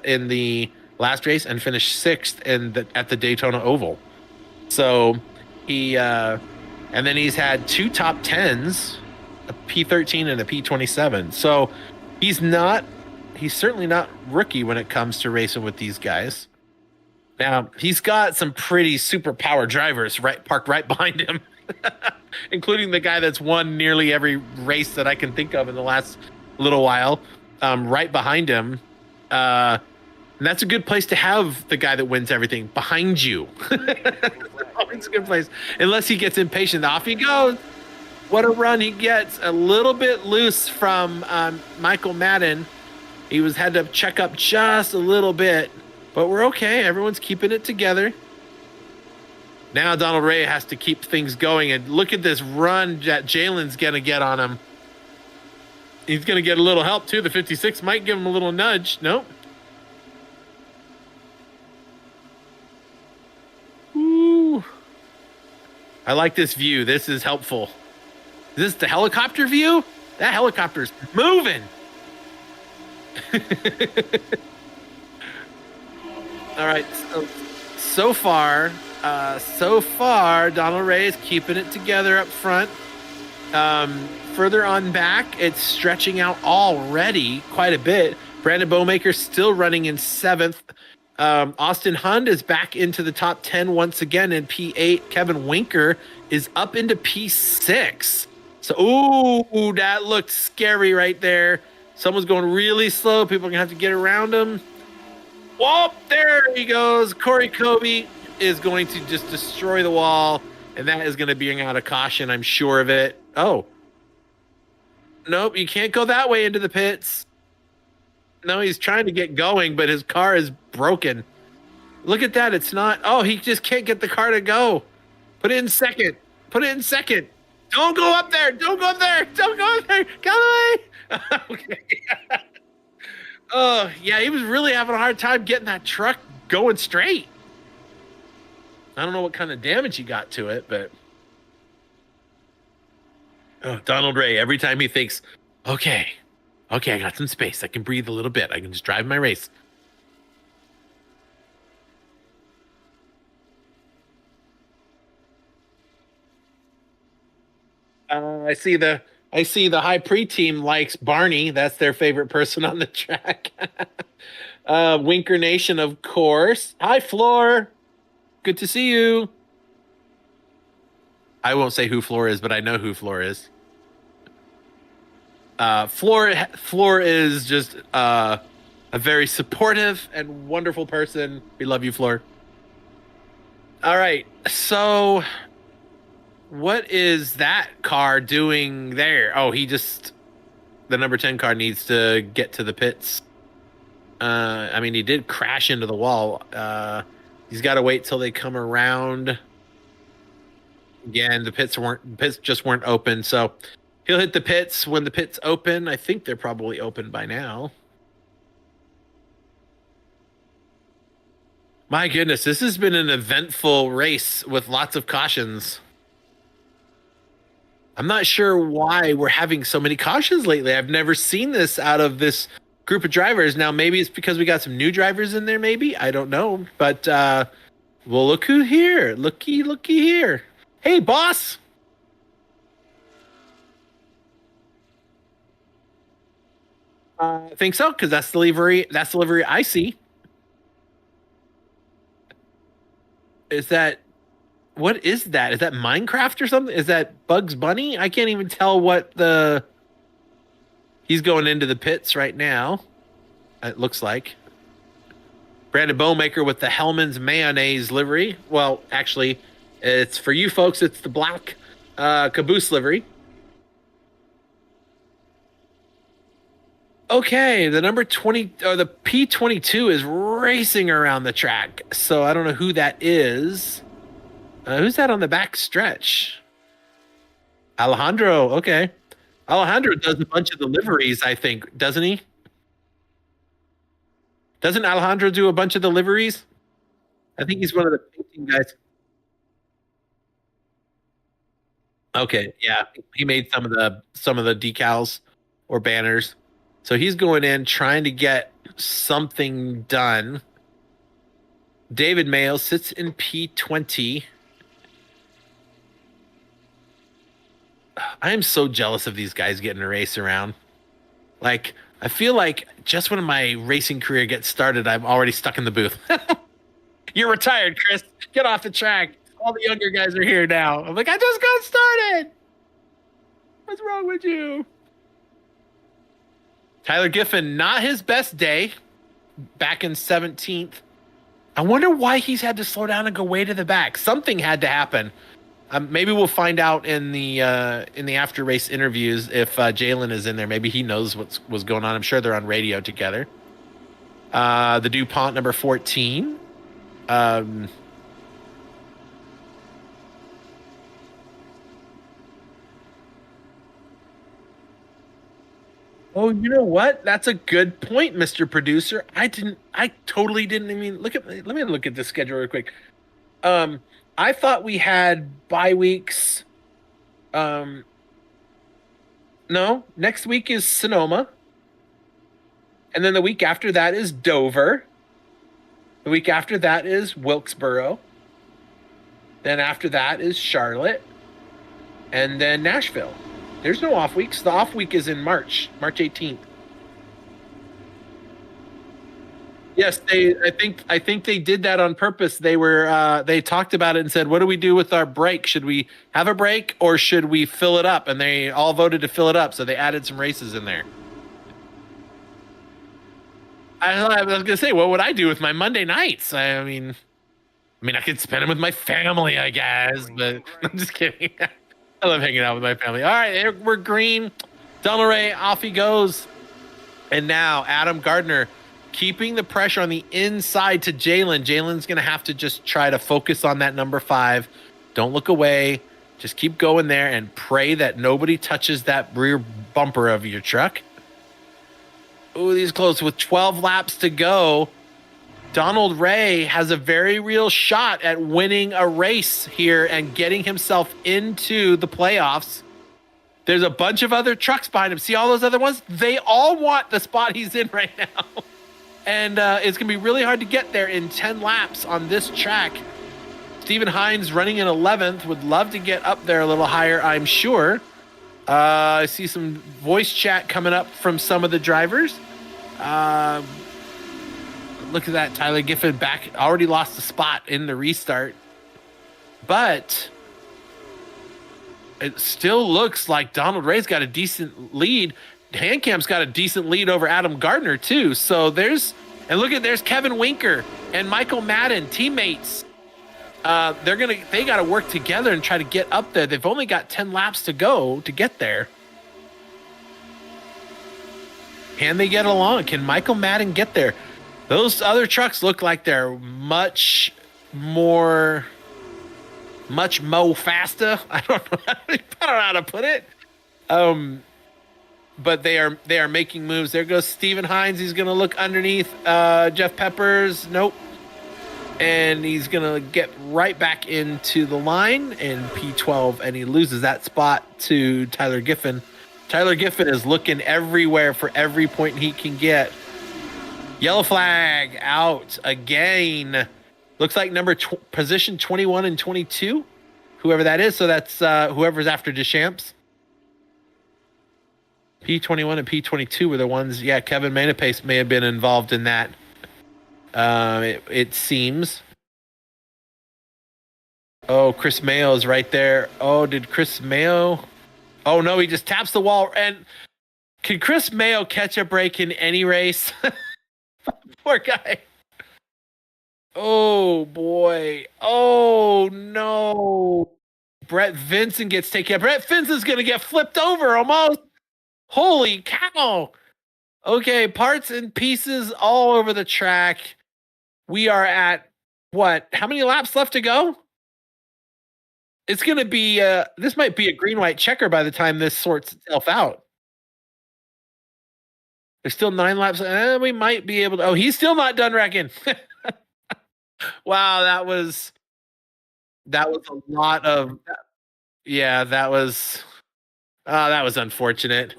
[SPEAKER 1] in the last race and finished 6th at the Daytona Oval. So he. And then he's had 2 top 10s, a P13 and a P27. So he's certainly not rookie when it comes to racing with these guys. Now, he's got some pretty super power drivers parked right behind him, including the guy that's won nearly every race that I can think of in the last little while, right behind him. And that's a good place to have the guy that wins everything behind you. It's a good place. Unless he gets impatient. Off he goes. What a run he gets. A little bit loose from Michael Madden. He had to check up just a little bit. But we're okay. Everyone's keeping it together. Now Donald Ray has to keep things going, and look at this run that Jalen's gonna get on him. He's gonna get a little help too. The 56 might give him a little nudge. Nope. Ooh. I like this view. This is helpful. Is this the helicopter view? That helicopter's moving. All right. So far, Donald Ray is keeping it together up front. Further on back, it's stretching out already quite a bit. Brandon Bowmaker still running in 7th. Austin Hund is back into the top 10 once again in P8. Kevin Winker is up into P6. So, ooh, that looked scary right there. Someone's going really slow. People are going to have to get around him. Whoa, there he goes. Corey Kobe is going to just destroy the wall, and that is going to be out of caution. I'm sure of it. Oh. Nope, you can't go that way into the pits. No, he's trying to get going, but his car is broken. Look at that. It's not. Oh, he just can't get the car to go. Put it in second. Put it in second. Don't go up there. Don't go up there. Don't go up there. Get away. Okay. Oh, yeah, he was really having a hard time getting that truck going straight. I don't know what kind of damage he got to it, but... Oh, Donald Ray, every time he thinks, okay, I got some space. I can breathe a little bit. I can just drive my race. I see the high pre team likes Barney. That's their favorite person on the track. Winker Nation, of course. Hi, Floor. Good to see you. I won't say who Floor is, but I know who Floor is. Floor is just a very supportive and wonderful person. We love you, Floor. All right, so what is that car doing there? Oh, the number 10 car needs to get to the pits. I mean, he did crash into the wall. He's got to wait till they come around. Again, the pits just weren't open, so he'll hit the pits when the pits open. I think they're probably open by now. My goodness, this has been an eventful race with lots of cautions. I'm not sure why we're having so many cautions lately. I've never seen this out of this group of drivers. Now, maybe it's because we got some new drivers in there, maybe. I don't know. But, well, look who here. Looky here. Hey, boss. I think so, because that's the livery I see. What is that? Is that Minecraft or something? Is that Bugs Bunny? I can't even tell what he's going into the pits right now. It looks like. Brandon Bowmaker with the Hellman's Mayonnaise livery. Well, actually, it's for you folks, it's the black caboose livery. Okay, the number 20, or the P22 is racing around the track. So I don't know who that is. Who's that on the back stretch? Alejandro, okay. Alejandro does a bunch of the liveries, I think, doesn't he? Doesn't Alejandro do a bunch of the liveries? I think he's one of the painting guys. Okay, yeah. He made some of the decals or banners. So he's going in trying to get something done. David Mayo sits in P20. I am so jealous of these guys getting to race around. Like, I feel like just when my racing career gets started, I'm already stuck in the booth. You're retired, Chris. Get off the track. All the younger guys are here now. I'm like, I just got started. What's wrong with you? Tyler Giffen, not his best day. Back in 17th. I wonder why he's had to slow down and go way to the back. Something had to happen. Maybe we'll find out in the after race interviews if Jalen is in there. Maybe he knows what's going on. I'm sure they're on radio together. The DuPont number 14. Oh, you know what? That's a good point, Mr. Producer. I totally didn't even let me look at the schedule real quick. Um, I thought we had bye weeks. Um, no, next week is Sonoma, and then the week after that is Dover. The week after that is Wilkesboro. Then after that is Charlotte, and then Nashville. There's no off weeks. The off week is in March 18th. Yes, I think they did that on purpose. They talked about it and said, "What do we do with our break? Should we have a break or should we fill it up?" And they all voted to fill it up, so they added some races in there. I was gonna say, what would I do with my Monday nights? I could spend them with my family, I guess, but I'm just kidding. I love hanging out with my family. All right, we're green. Donald Ray, off he goes. And now Adam Gardner keeping the pressure on the inside to Jalen. Jalen's going to have to just try to focus on that number 5. Don't look away. Just keep going there and pray that nobody touches that rear bumper of your truck. Ooh, these close with 12 laps to go. Donald Ray has a very real shot at winning a race here and getting himself into the playoffs. There's a bunch of other trucks behind him. See all those other ones? They all want the spot he's in right now. And it's going to be really hard to get there in 10 laps on this track. Stephen Hines running in 11th. Would love to get up there a little higher, I'm sure. I see some voice chat coming up from some of the drivers. Look at that. Tyler Giffen back. Already lost a spot in the restart. But it still looks like Donald Ray's got a decent lead. Handcamp's got a decent lead over Adam Gardner too. So there's Kevin Winker and Michael Madden, teammates. They got to work together and try to get up there. They've only got 10 laps to go to get there. Can they get along? Can Michael Madden get there? Those other trucks look like they're much more faster. I don't know how to put it. But they are making moves. There goes Stephen Hines. He's going to look underneath Jeff Peppers. Nope. And he's going to get right back into the line in P12, and he loses that spot to Tyler Giffen. Tyler Giffen is looking everywhere for every point he can get. Yellow flag out again. Looks like position 21 and 22, whoever that is. So that's whoever's after Deschamps. P21 and P22 were the ones. Yeah, Kevin Manapace may have been involved in that. It seems. Oh, Chris Mayo is right there. Oh, did Chris Mayo? Oh, no, he just taps the wall. And can Chris Mayo catch a break in any race? Poor guy. Oh, boy. Oh, no. Brett Vincent gets taken. Brett Vincent's going to get flipped over almost. Holy cow. Okay, parts and pieces all over the track. We are at, what? How many laps left to go? It's going to be, this might be a green-white checker by the time this sorts itself out. There's still 9 laps. We might be able to. Oh, he's still not done wrecking. Wow, that was a lot of. Yeah, that was unfortunate.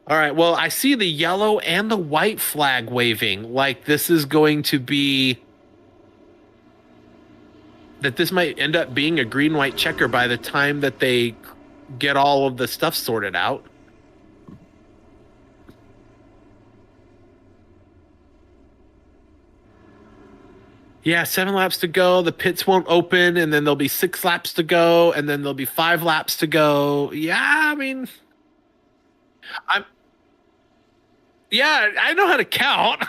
[SPEAKER 1] All right. Well, I see the yellow and the white flag waving. Like this is going to be. That this might end up being a green-white checker by the time that they get all of the stuff sorted out. Yeah, 7 laps to go. The pits won't open, and then there'll be 6 laps to go, and then there'll be 5 laps to go. Yeah, I mean, I know how to count.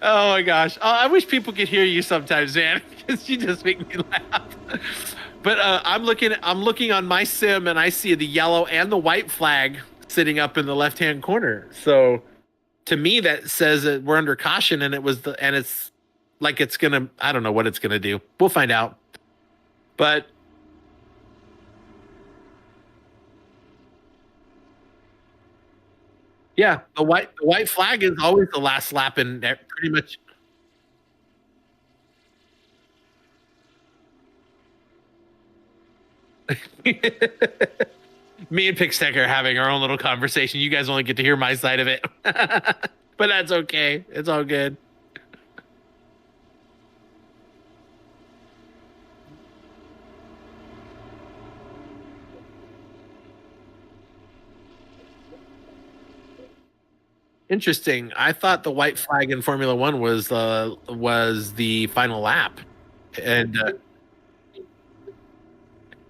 [SPEAKER 1] Oh my gosh. Oh, I wish people could hear you sometimes, man, because you just make me laugh. But I'm looking on my sim, and I see the yellow and the white flag sitting up in the left-hand corner. So to me, that says that we're under caution, and it's like it's gonna. I don't know what it's gonna do. We'll find out. But Yeah, the white flag is always the last lap in pretty much. Me and Pixtech are having our own little conversation. You guys only get to hear my side of it. But that's okay. It's all good. Interesting. I thought the white flag in Formula One was the final lap, and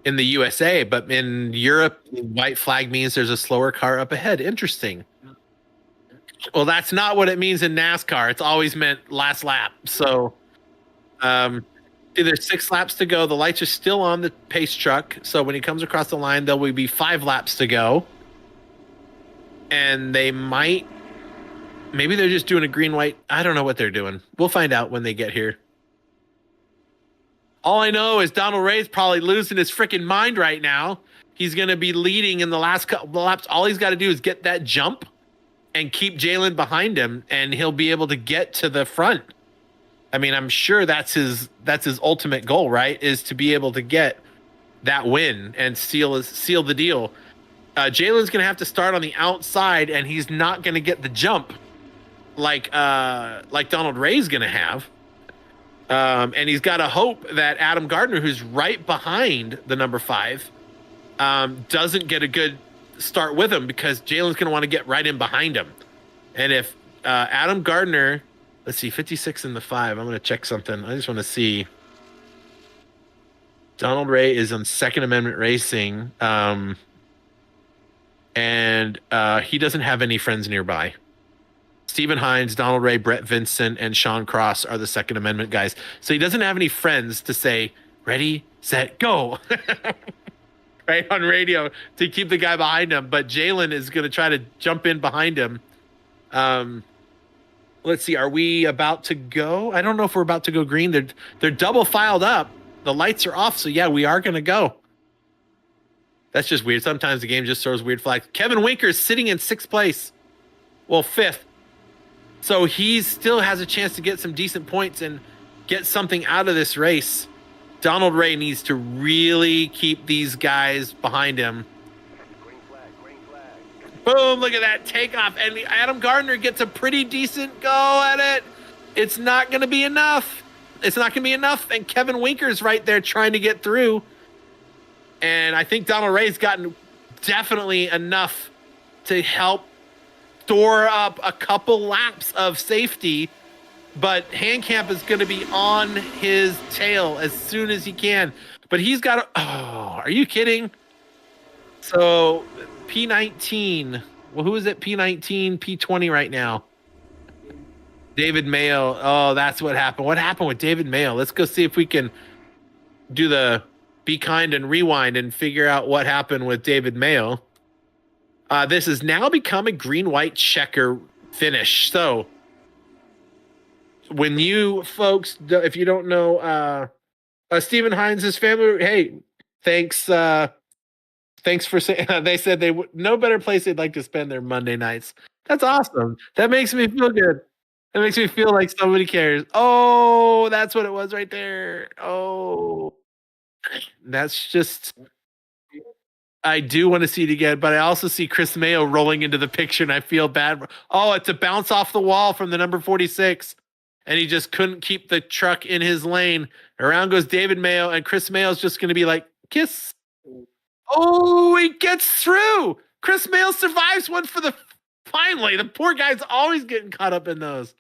[SPEAKER 1] in the USA, but in Europe, white flag means there's a slower car up ahead. Interesting. Well, that's not what it means in NASCAR. It's always meant last lap. So, there's 6 laps to go. The lights are still on the pace truck. So when he comes across the line, there will be 5 laps to go. And maybe they're just doing a green white. I don't know what they're doing. We'll find out when they get here. All I know is Donald Ray's probably losing his freaking mind right now. He's going to be leading in the last couple laps. All he's got to do is get that jump and keep Jalen behind him, and he'll be able to get to the front. I mean, I'm sure that's his ultimate goal, right? Is to be able to get that win and seal the deal. Jalen's going to have to start on the outside, and he's not going to get the jump like Donald Ray's going to have. And he's got to hope that Adam Gardner, who's right behind the number 5, doesn't get a good start with him, because Jalen's going to want to get right in behind him. And if Adam Gardner, let's see, 56 in the 5. I'm going to check something. I just want to see. Donald Ray is on Second Amendment Racing, and he doesn't have any friends nearby. Stephen Hines, Donald Ray, Brett Vincent, and Sean Cross are the Second Amendment guys. So he doesn't have any friends to say, ready, set, go. Right on radio to keep the guy behind him. But Jalen is going to try to jump in behind him. Let's see. Are we about to go? I don't know if we're about to go green. They're double filed up. The lights are off. So yeah, we are going to go. That's just weird. Sometimes the game just throws weird flags. Kevin Winker is sitting in 6th place. Well, 5th. So he still has a chance to get some decent points and get something out of this race. Donald Ray needs to really keep these guys behind him.
[SPEAKER 3] Green flag.
[SPEAKER 1] Boom, look at that takeoff. And Adam Gardner gets a pretty decent go at it. It's not going to be enough. And Kevin Winker's right there trying to get through. And I think Donald Ray's gotten definitely enough to help store up a couple laps of safety. But Handcamp is going to be on his tail as soon as he can. But he's got to... Oh, are you kidding? So, P19. Well, who is it? P19, P20 right now. David Mayo. Oh, that's what happened. What happened with David Mayo? Let's go see if we can do the be kind and rewind and figure out what happened with David Mayo. This has now become a green-white checker finish. So... when you folks, if you don't know, Stephen Hines' family, hey, thanks for saying, they said no better place they'd like to spend their Monday nights. That's awesome. That makes me feel good. That makes me feel like somebody cares. Oh, that's what it was right there. Oh, that's just, I do want to see it again, but I also see Chris Mayo rolling into the picture and I feel bad. Oh, it's a bounce off the wall from the number 46. And he just couldn't keep the truck in his lane. Around goes David Mayo, and Chris Mayo's just going to be like, kiss. Oh, he gets through. Chris Mayo survives one for the... Finally, the poor guy's always getting caught up in those.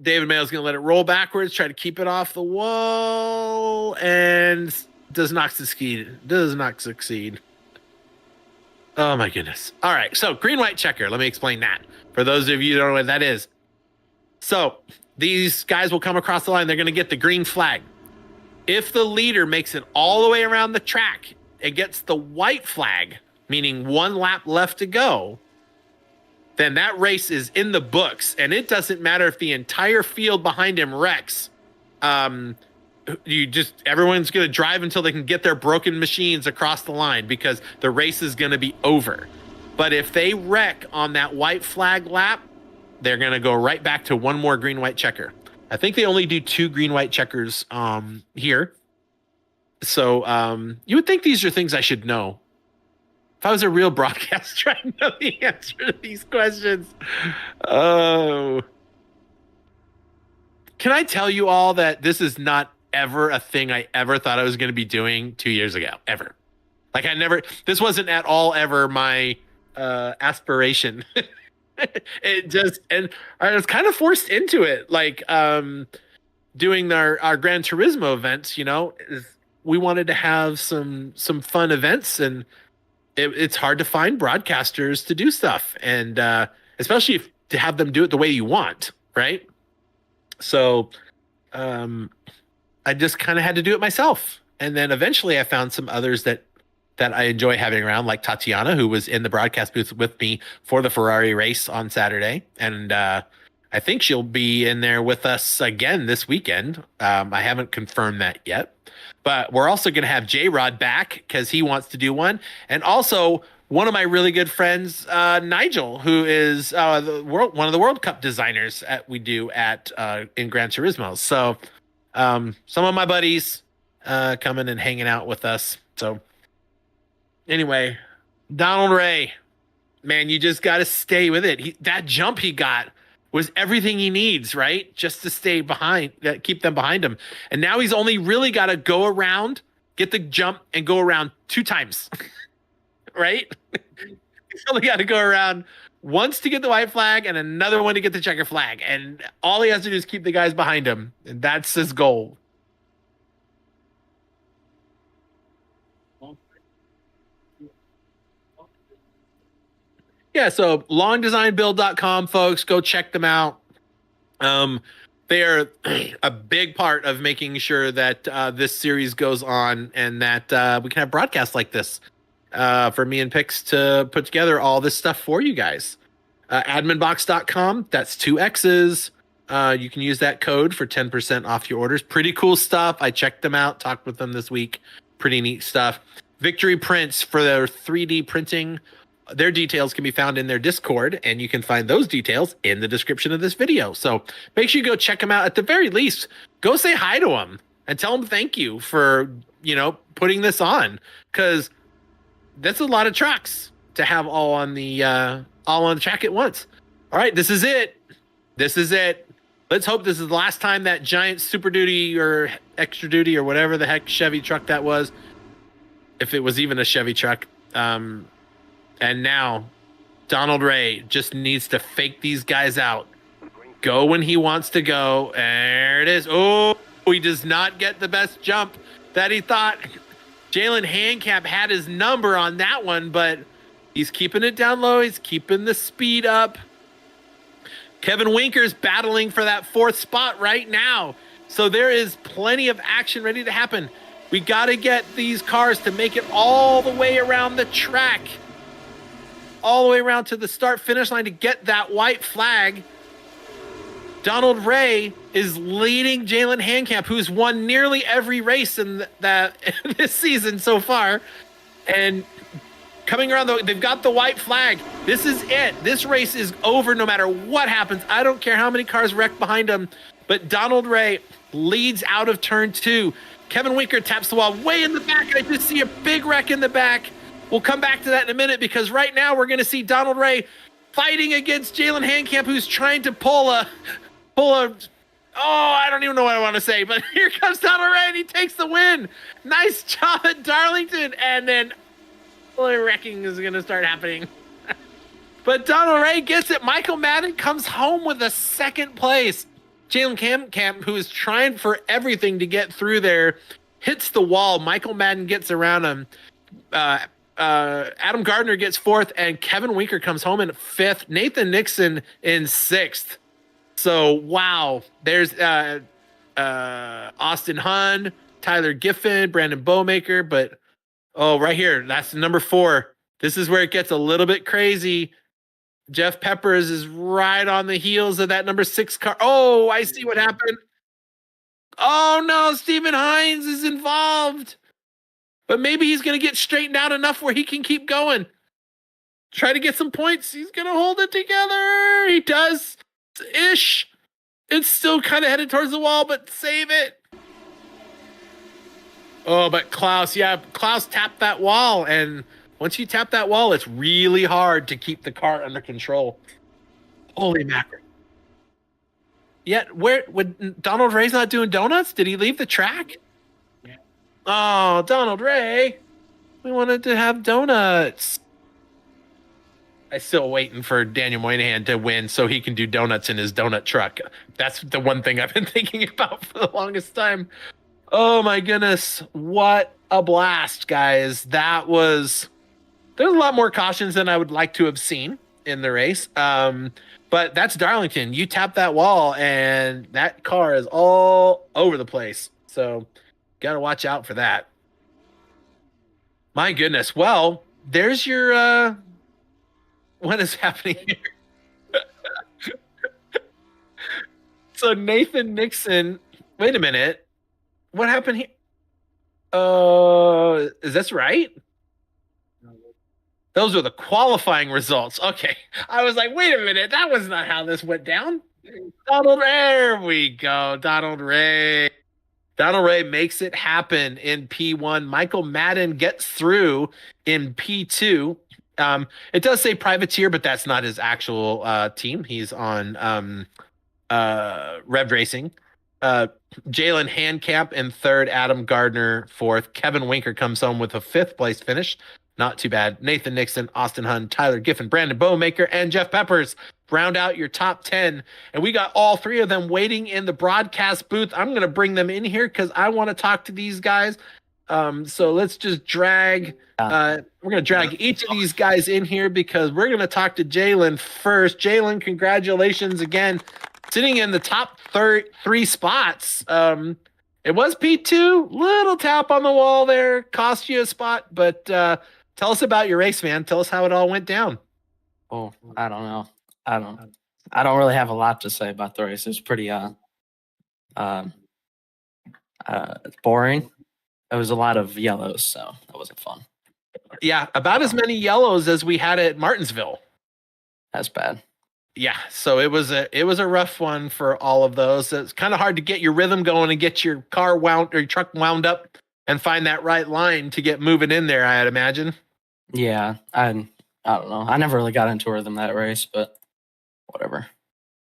[SPEAKER 1] David Mayo's going to let it roll backwards, try to keep it off the wall, and does not succeed. Oh, my goodness. All right, so green-white checker. Let me explain that. For those of you who don't know what that is. So these guys will come across the line. They're going to get the green flag. If the leader makes it all the way around the track and gets the white flag, meaning 1 lap left to go, then that race is in the books. And it doesn't matter if the entire field behind him wrecks. Everyone's going to drive until they can get their broken machines across the line because the race is going to be over. But if they wreck on that white flag lap, they're going to go right back to one more green white checker. I think they only do 2 green white checkers here. So you would think these are things I should know. If I was a real broadcaster, I'd know the answer to these questions. Oh. Can I tell you all that this is not ever a thing I ever thought I was going to be doing 2 years ago, ever. Like this wasn't at all ever my aspiration. It just, and I was kind of forced into it. Like doing our Gran Turismo events, we wanted to have some fun events, and it's hard to find broadcasters to do stuff, and especially to have them do it the way you want, right? So I just kind of had to do it myself. And then eventually I found some others that I enjoy having around, like Tatiana, who was in the broadcast booth with me for the Ferrari race on Saturday. And I think she'll be in there with us again this weekend. I haven't confirmed that yet. But we're also going to have J-Rod back because he wants to do one. And also one of my really good friends, Nigel, who is one of the World Cup designers we do in Gran Turismo. So some of my buddies coming and hanging out with us. So anyway, Donald Ray, man, you just got to stay with it. That jump he got was everything he needs, right? Just to stay behind, keep them behind him. And now he's only really got to go around, get the jump, and go around 2 times, right? He's only got to go around once to get the white flag and another one to get the checker flag. And all he has to do is keep the guys behind him. And that's his goal. Yeah, so longdesignbuild.com, folks, go check them out. They are a big part of making sure that this series goes on and that we can have broadcasts like this for me and Pix to put together all this stuff for you guys. Adminbox.com, that's 2 X's. You can use that code for 10% off your orders. Pretty cool stuff. I checked them out, talked with them this week. Pretty neat stuff. Victory Prints for their 3D printing. Their details can be found in their Discord, and you can find those details in the description of this video. So make sure you go check them out. At the very least, go say hi to them and tell them thank you for, putting this on, because that's a lot of trucks to have all on the track at once. All right, this is it. Let's hope this is the last time that giant Super Duty or Extra Duty or whatever the heck Chevy truck that was, if it was even a Chevy truck. And now Donald Ray just needs to fake these guys out. Go when he wants to go. There it is. Oh, he does not get the best jump that he thought. Jalen Handcap had his number on that one, but he's keeping it down low. He's keeping the speed up. Kevin Winker's battling for that 4th spot right now. So there is plenty of action ready to happen. We got to get these cars to make it all the way around the track. All the way around to the start-finish line to get that white flag. Donald Ray is leading Jalen Handcap, who's won nearly every race in this season so far. And coming around, they've got the white flag. This is it. This race is over no matter what happens. I don't care how many cars wreck behind him. But Donald Ray leads out of turn 2. Kevin Winker taps the wall way in the back. I just see a big wreck in the back. We'll come back to that in a minute, because right now we're going to see Donald Ray fighting against Jalen Handcap, who's trying to pull a, I don't even know what I want to say, but here comes Donald Ray, and he takes the win. Nice job at Darlington. And then wrecking is going to start happening. But Donald Ray gets it. Michael Madden comes home with a 2nd place. Jalen Handcap, who is trying for everything to get through there, hits the wall. Michael Madden gets around him. Adam Gardner gets 4th, and Kevin Winker comes home in 5th. Nathan Nixon in 6th. So, wow. There's Austin Hunn, Tyler Giffen, Brandon Bowmaker. But, right here, that's number 4. This is where it gets a little bit crazy. Jeff Peppers is right on the heels of that number 6 car. Oh, I see what happened. Oh, no, Stephen Hines is involved. But maybe he's going to get straightened out enough where he can keep going. try to get some points. He's going to hold it together. He does ish. It's still kind of headed towards the wall, but save it. Oh, but Klaus tapped that wall. And once you tap that wall, it's really hard to keep the car under control. Holy mackerel. Yet, where would Donald Ray's not doing donuts? Did he leave the track? Yeah. Oh, Donald Ray. We wanted to have donuts. I'm still waiting for Daniel Moynihan to win so he can do donuts in his donut truck. That's the one thing I've been thinking about for the longest time. Oh my goodness. What a blast, guys. There's a lot more cautions than I would like to have seen in the race. But that's Darlington. You tap that wall and that car is all over the place. So got to watch out for that. My goodness. Well, there's your what is happening here? So Nathan Nixon, wait a minute. What happened here? Is this right? Those are the qualifying results. Okay. I was like, wait a minute. That was not how this went down. There we go. Donald Ray. Donald Ray makes it happen in P1. Michael Madden gets through in P2. It does say privateer, but that's not his actual team. He's on Rev Racing. Jalen Handcamp in third, Adam Gardner fourth. Kevin Winker comes home with a fifth place finish. Not too bad. Nathan Nixon, Austin Hunn, Tyler Giffen, Brandon Bowmaker, and Jeff Peppers round out your top 10. And we got all three of them waiting in the broadcast booth. I'm going to bring them in here because I want to talk to these guys. So let's just drag. We're going to drag each of these guys in here because we're going to talk to Jalen first. Jalen, congratulations again. Sitting in the top three spots. It was P2. Little tap on the wall there. Cost you a spot. But tell us about your race, man. Tell us how it all went down.
[SPEAKER 4] Oh, I don't know. I don't really have a lot to say about the race. It was pretty boring. It was a lot of yellows, so that wasn't fun.
[SPEAKER 1] Yeah, about as many yellows as we had at Martinsville.
[SPEAKER 4] That's bad.
[SPEAKER 1] Yeah, so it was a rough one for all of those. It's kind of hard to get your rhythm going and get your car wound or your truck wound up and find that right line to get moving in there, I'd imagine.
[SPEAKER 4] Yeah, I don't know. I never really got into rhythm that race, but whatever.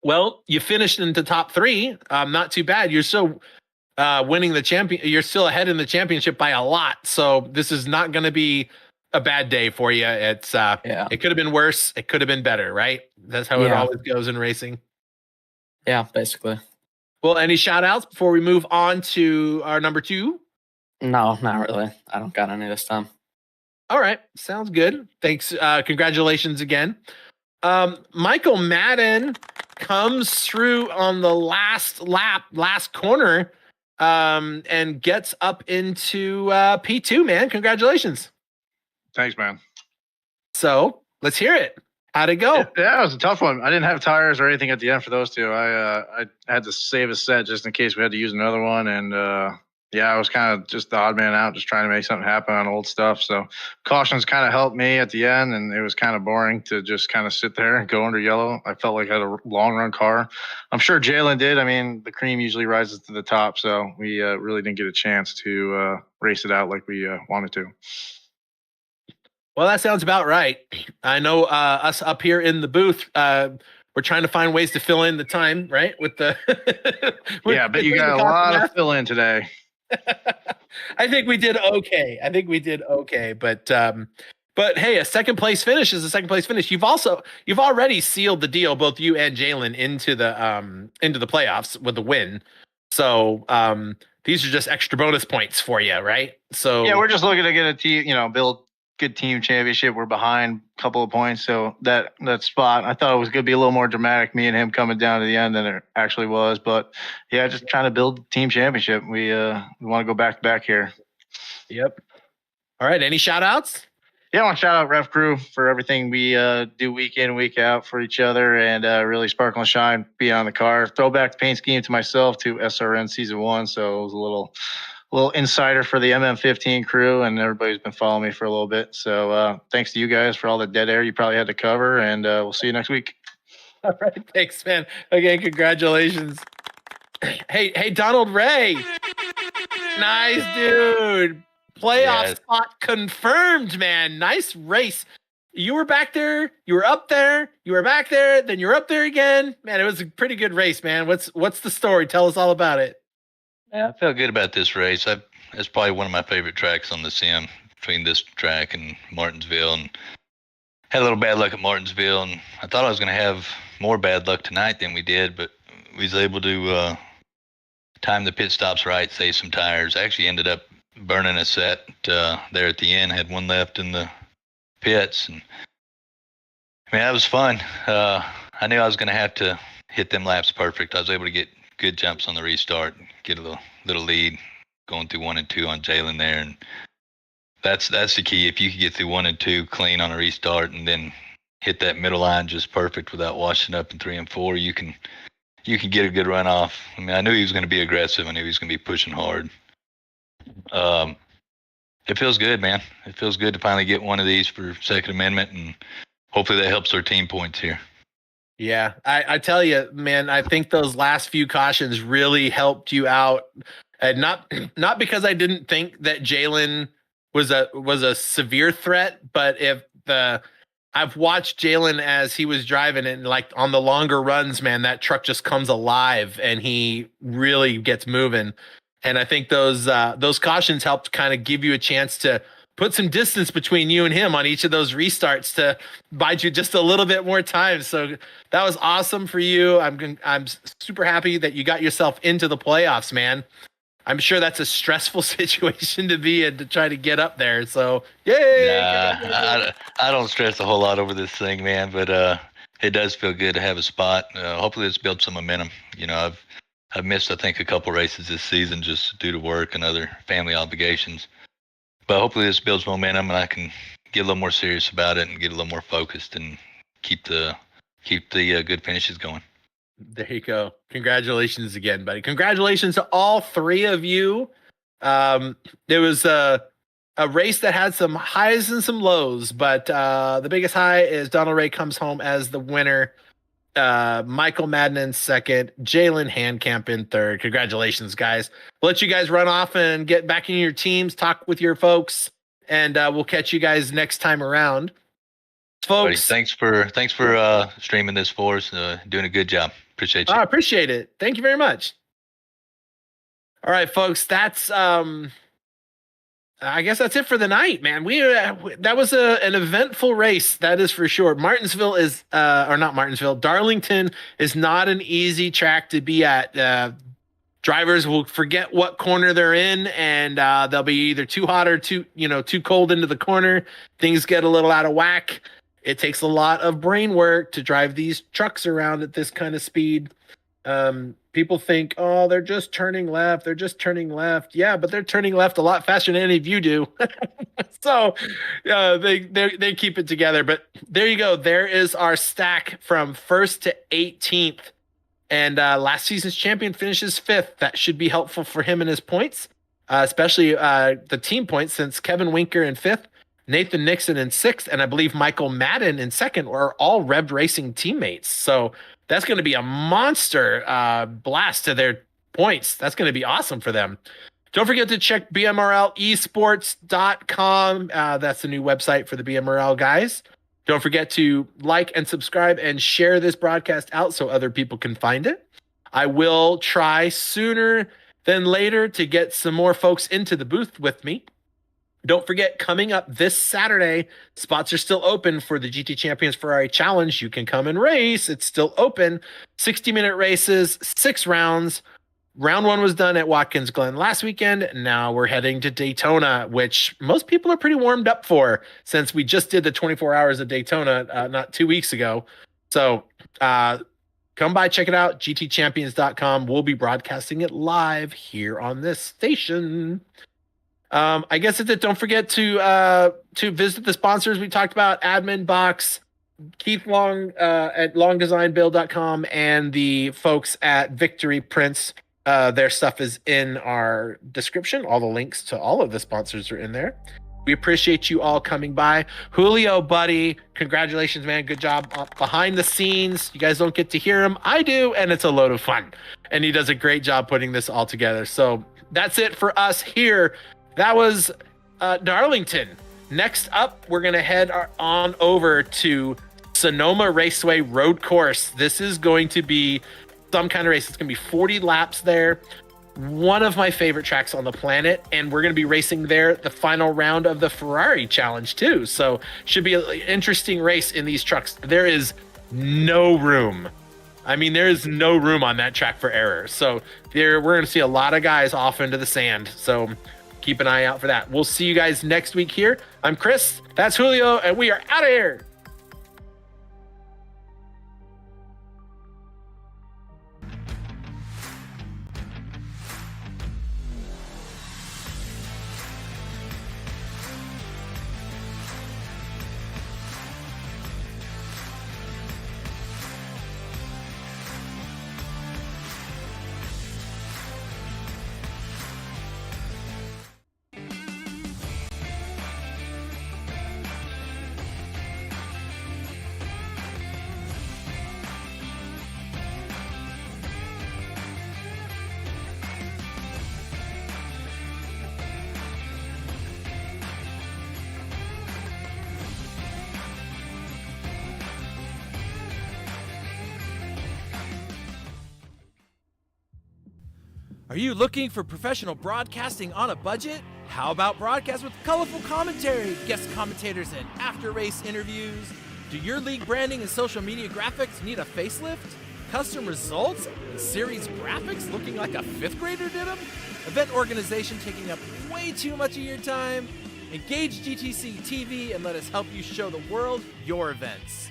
[SPEAKER 1] Well, you finished into top three. Not too bad. You're still winning the champion. You're still ahead in the championship by a lot. So this is not going to be a bad day for you. It's It could have been worse. It could have been better, right? That's how it always goes in racing.
[SPEAKER 4] Yeah, basically.
[SPEAKER 1] Well, any shout outs before we move on to our number 2?
[SPEAKER 4] No, not really. I don't got any this time.
[SPEAKER 1] All right. Sounds good. Thanks. Congratulations again. Michael Madden comes through on the last corner, and gets up into P2, man. Congratulations.
[SPEAKER 5] Thanks, man.
[SPEAKER 1] So let's hear it. How'd it go?
[SPEAKER 5] Yeah, it was a tough one. I didn't have tires or anything at the end for those two. I had to save a set just in case we had to use another one. And I was kind of just the odd man out, just trying to make something happen on old stuff. So cautions kind of helped me at the end, and it was kind of boring to just kind of sit there and go under yellow. I felt like I had a long run car. I'm sure Jalen did. I mean, the cream usually rises to the top, so we really didn't get a chance to race it out like we wanted to.
[SPEAKER 1] Well, that sounds about right. I know us up here in the booth, we're trying to find ways to fill in the time, right? With the
[SPEAKER 5] but you got a lot of fill in today.
[SPEAKER 1] I think we did okay. But hey, a second place finish is a second place finish. You've already sealed the deal, both you and Jalen, into the playoffs with the win. So these are just extra bonus points for you, right? So
[SPEAKER 5] yeah, we're just looking to get a team, build good team championship. We're behind a couple of points, so that spot, I thought it was going to be a little more dramatic, me and him coming down to the end than it actually was. But yeah, just trying to build team championship. We want to go back to back here.
[SPEAKER 1] Yep. All right. Any shout outs?
[SPEAKER 5] Yeah, I want to shout out Ref Crew for everything we do week in, week out for each other, and really sparkle and shine, be on the car. Throw back the paint scheme to myself to SRN Season 1, so it was a little insider for the MM15 crew, and everybody's been following me for a little bit. So thanks to you guys for all the dead air you probably had to cover, and we'll see you next week.
[SPEAKER 1] All right, thanks, man. Again, congratulations. Hey, Donald Ray. Nice, dude. Playoff
[SPEAKER 6] Yeah.
[SPEAKER 1] spot confirmed, man. Nice race. You were back there, you were up there, you were back there, then you were up there again. Man, it was a pretty good race, man. What's the story? Tell us all about it.
[SPEAKER 6] Yeah, I felt good about this race. It's probably one of my favorite tracks on the sim, between this track and Martinsville. And had a little bad luck at Martinsville, and I thought I was going to have more bad luck tonight than we did, but we was able to time the pit stops right, save some tires. I actually ended up burning a set there at the end. Had one left in the pits, and I mean that was fun. I knew I was going to have to hit them laps perfect. I was able to get good jumps on the restart, get a little lead going through 1 and 2 on Jalen there, and that's the key. If you could get through 1 and 2 clean on a restart, and then hit that middle line just perfect without washing up in 3 and 4, you can get a good run off. I mean, I knew he was going to be aggressive. I knew he was going to be pushing hard. It feels good, man. It feels good to finally get one of these for Second Amendment, and hopefully that helps our team points here.
[SPEAKER 1] Yeah, I tell you, man, I think those last few cautions really helped you out. And not because I didn't think that Jalen was a severe threat, but I've watched Jalen as he was driving, and like on the longer runs, man, that truck just comes alive and he really gets moving. And I think those cautions helped kind of give you a chance to put some distance between you and him on each of those restarts to buy you just a little bit more time. So that was awesome for you. I'm super happy that you got yourself into the playoffs, man. I'm sure that's a stressful situation to be in to try to get up there. So yay!
[SPEAKER 6] Nah, I don't stress a whole lot over this thing, man. But it does feel good to have a spot. Hopefully, it's built some momentum. You know, I've missed, I think, a couple races this season just due to work and other family obligations. But hopefully this builds momentum, and I can get a little more serious about it and get a little more focused and keep the good finishes going.
[SPEAKER 1] There you go. Congratulations again, buddy. Congratulations to all three of you. It was a race that had some highs and some lows, but the biggest high is Donald Ray comes home as the winner. Michael Madden in second, Jalen Handcamp in third. Congratulations, guys. We'll let you guys run off and get back in your teams, talk with your folks, and we'll catch you guys next time around. Folks,
[SPEAKER 6] buddy, thanks for streaming this for us. Doing a good job. Appreciate you.
[SPEAKER 1] I appreciate it. Thank you very much. All right, folks, that's I guess that's it for the night, man. That was an eventful race, that is for sure. Martinsville is or not Martinsville, Darlington is not an easy track to be at. Drivers will forget what corner they're in, and they'll be either too hot or too cold into the corner. Things get a little out of whack. It takes a lot of brain work to drive these trucks around at this kind of speed. People think, oh, they're just turning left. They're just turning left. Yeah, but they're turning left a lot faster than any of you do. So they keep it together. But there you go. There is our stack from 1st to 18th. And last season's champion finishes 5th. That should be helpful for him and his points, especially the team points, since Kevin Winker in 5th, Nathan Nixon in 6th, and I believe Michael Madden in 2nd are all Rev Racing teammates. So that's going to be a monster blast to their points. That's going to be awesome for them. Don't forget to check BMRLesports.com. That's the new website for the BMRL guys. Don't forget to like and subscribe and share this broadcast out so other people can find it. I will try sooner than later to get some more folks into the booth with me. Don't forget, coming up this Saturday, spots are still open for the GT Champions Ferrari Challenge. You can come and race. It's still open. 60-minute races, 6 rounds. Round 1 was done at Watkins Glen last weekend. Now we're heading to Daytona, which most people are pretty warmed up for, since we just did the 24 hours of Daytona not 2 weeks ago. So come by, check it out, GTChampions.com. We'll be broadcasting it live here on this station. I guess that's it. Don't forget to visit the sponsors we talked about, Admin Box, Keith Long at longdesignbuild.com, and the folks at Victory Prints. Their stuff is in our description. All the links to all of the sponsors are in there. We appreciate you all coming by. Julio, buddy, congratulations, man. Good job behind the scenes. You guys don't get to hear him. I do, and it's a load of fun. And he does a great job putting this all together. So that's it for us here. That was Darlington. Next up, we're going to head on over to Sonoma Raceway Road Course. This is going to be some kind of race. It's going to be 40 laps there. One of my favorite tracks on the planet, and we're going to be racing there the final round of the Ferrari Challenge too. So should be an interesting race in these trucks. There is no room. I mean, there is no room on that track for error. So we're going to see a lot of guys off into the sand. So keep an eye out for that. We'll see you guys next week here. I'm Chris. That's Julio, and we are out of here.
[SPEAKER 2] Are you looking for professional broadcasting on a budget? How about broadcast with colorful commentary, guest commentators, and after-race interviews? Do your league branding and social media graphics need a facelift? Custom results and series graphics looking like a fifth grader did them? Event organization taking up way too much of your time? Engage GTCtv and let us help you show the world your events.